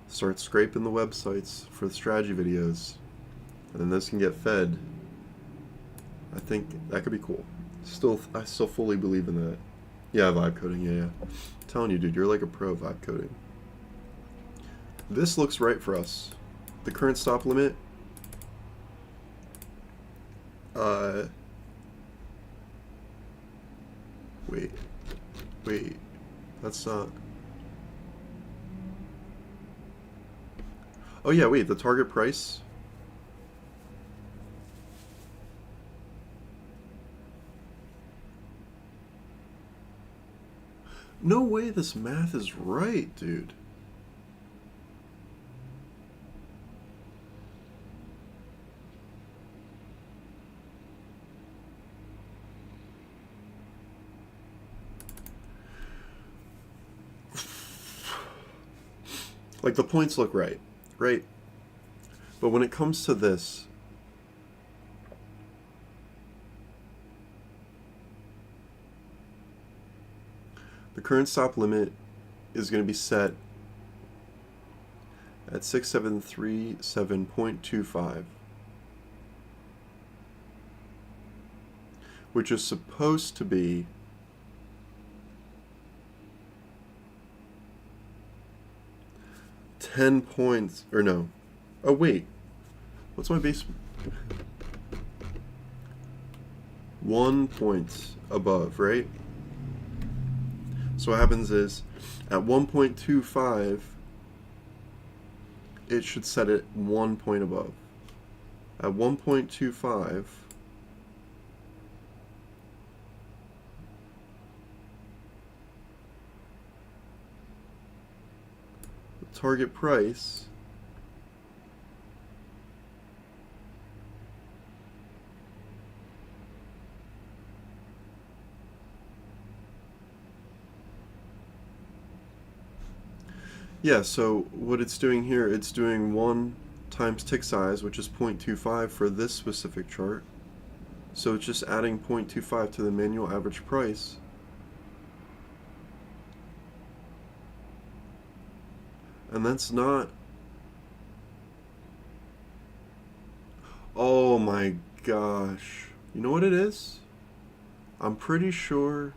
Start scraping the websites for the strategy videos, and then this can get fed. I think that could be cool. I still fully believe in that. Yeah, vibe coding. Yeah. I'm telling you, dude, you're like a pro vibe coding. This looks right for us. The current stop limit. Wait. That's not. Oh yeah, wait. The target price. No way this math is right, dude. Like, the points look right? But when it comes to this, the current stop limit is going to be set at 6737.25, which is supposed to be 10 points, or no. Oh, wait. What's my base? 1 point above, right? So what happens is, at 1.25, it should set it 1 point above. At 1.25, the target price Yeah, so what it's doing here, it's doing 1 times tick size, which is 0.25 for this specific chart. So it's just adding 0.25 to the manual average price. And that's not... Oh my gosh. You know what it is? I'm pretty sure...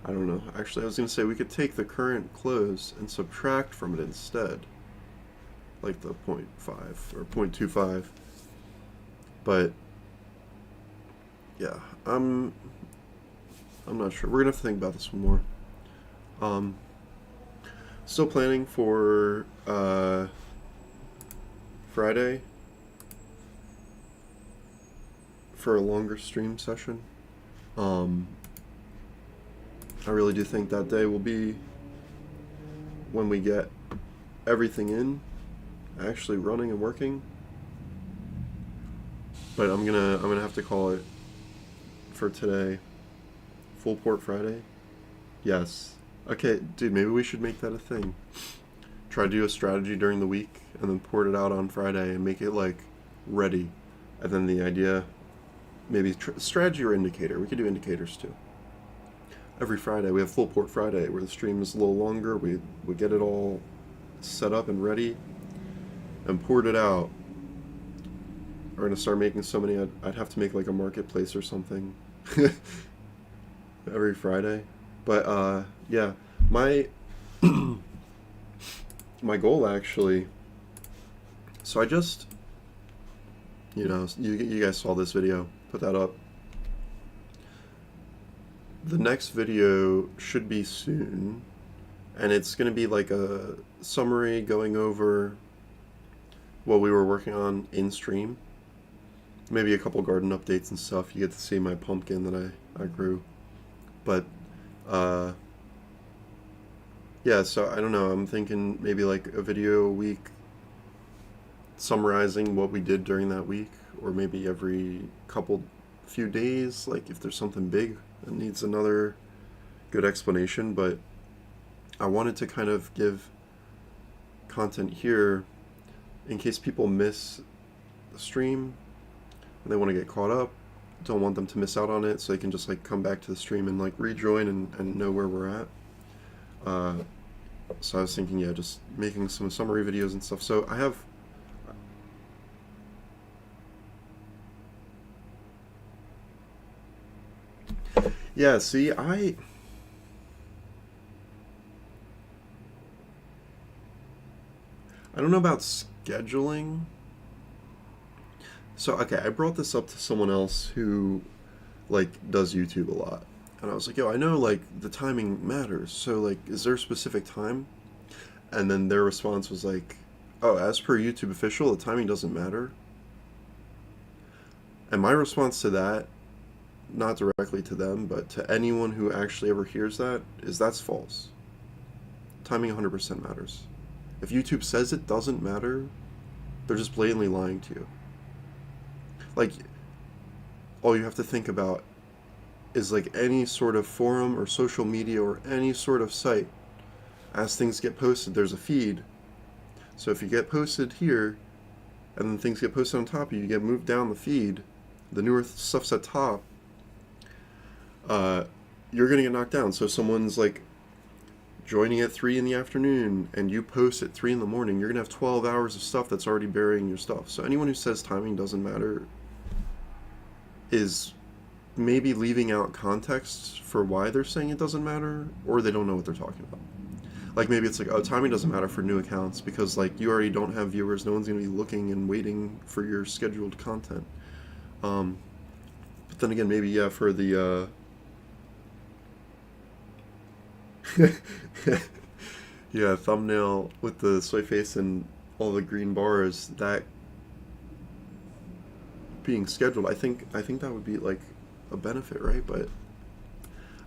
I don't know. Actually, I was going to say we could take the current close and subtract from it instead. Like the 0.5 or 0.25. But yeah, I'm not sure. We're gonna have to think about this one more. Still planning for Friday for a longer stream session. I really do think that day will be when we get everything in, actually running and working. But I'm gonna have to call it for today. Full port Friday. Yes. Okay, dude, maybe we should make that a thing. Try to do a strategy during the week and then port it out on Friday and make it like ready. And then the idea, maybe strategy or indicator. We could do indicators too. Every Friday we have full port Friday where the stream is a little longer. We get it all set up and ready and port it out. We're gonna start making so many. I'd have to make like a marketplace or something every Friday. But yeah, my my goal actually. So I just, you guys saw this video. Put that up. The next video should be soon, and it's gonna be like a summary going over what we were working on in stream. Maybe a couple garden updates and stuff. You get to see my pumpkin that I grew. But yeah, so I don't know, I'm thinking maybe like a video a week summarizing what we did during that week, or maybe every few days, like if there's something big that needs another good explanation. But I wanted to kind of give content here in case people miss the stream and they want to get caught up. Don't want them to miss out on it, so they can just like come back to the stream and like rejoin and know where we're at. So I was thinking, yeah, just making some summary videos and stuff. So I have yeah, see, I don't know about scheduling. So, okay, I brought this up to someone else who, like, does YouTube a lot. And I was like, yo, I know, like, the timing matters. So, like, is there a specific time? And then their response was like, oh, as per YouTube official, the timing doesn't matter. And my response to that, not directly to them, but to anyone who actually ever hears that, is that's false. Timing 100% matters. If YouTube says it doesn't matter, they're just blatantly lying to you. Like, all you have to think about is like any sort of forum or social media or any sort of site. As things get posted, there's a feed. So if you get posted here, and then things get posted on top of you, you get moved down the feed, the newer stuff's at top, you're gonna get knocked down. So if someone's like joining at 3 in the afternoon and you post at 3 in the morning, you're gonna have 12 hours of stuff that's already burying your stuff. So anyone who says timing doesn't matter is maybe leaving out context for why they're saying it doesn't matter, or they don't know what they're talking about. Like maybe it's like, oh, timing doesn't matter for new accounts because like you already don't have viewers, no one's gonna be looking and waiting for your scheduled content. But then again, maybe yeah, for the yeah, thumbnail with the soy face and all the green bars, that being scheduled, I think that would be like a benefit, right? But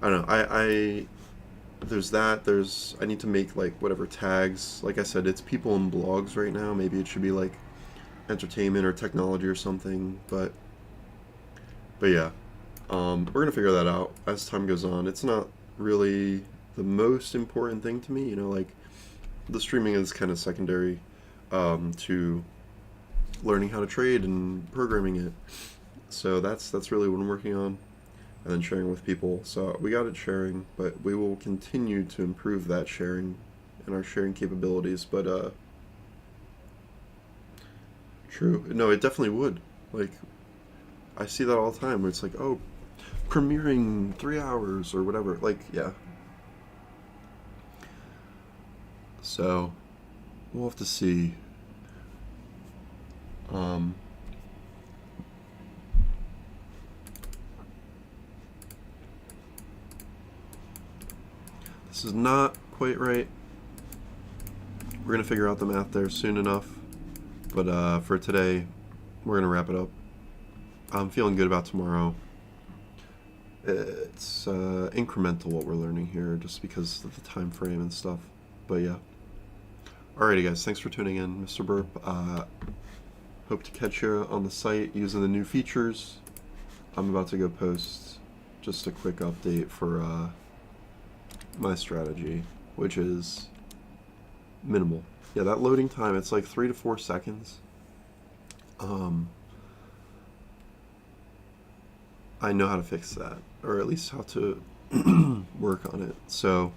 I don't know. I there's that. I need to make like whatever tags. Like I said, it's people in blogs right now. Maybe it should be like entertainment or technology or something. But yeah, We're gonna figure that out as time goes on. It's not really the most important thing to me, like the streaming is kind of secondary to learning how to trade and programming it. So that's really what I'm working on, and then sharing with people. So we got it sharing, but we will continue to improve that sharing and our sharing capabilities. But true, no, it definitely would. Like I see that all the time where it's like, oh, premiering 3 hours or whatever. Like, yeah. So we'll have to see. Um, this is not quite right. We're gonna figure out the math there soon enough. But for today, we're gonna wrap it up. I'm feeling good about tomorrow. It's incremental what we're learning here, just because of the time frame and stuff. But yeah. Alrighty, guys. Thanks for tuning in, Mr. Burp. Hope to catch you on the site using the new features. I'm about to go post just a quick update for my strategy, which is minimal. Yeah, that loading time, it's like 3 to 4 seconds. I know how to fix that, or at least how to work on it. So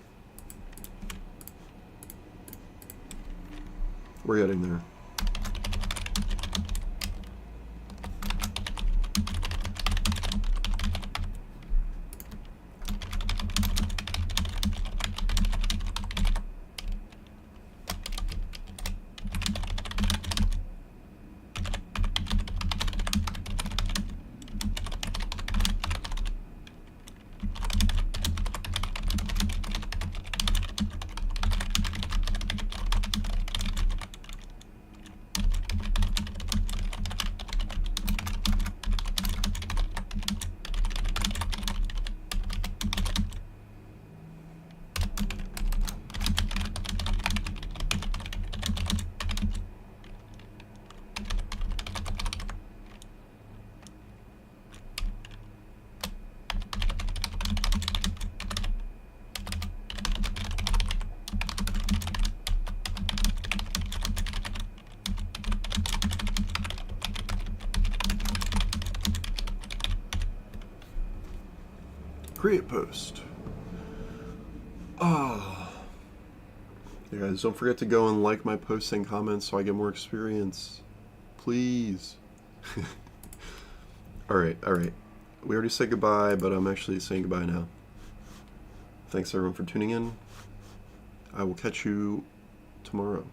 we're getting there. Create post. Oh. You guys, don't forget to go and like my posts and comments so I get more experience. Please. Alright. We already said goodbye, but I'm actually saying goodbye now. Thanks everyone for tuning in. I will catch you tomorrow.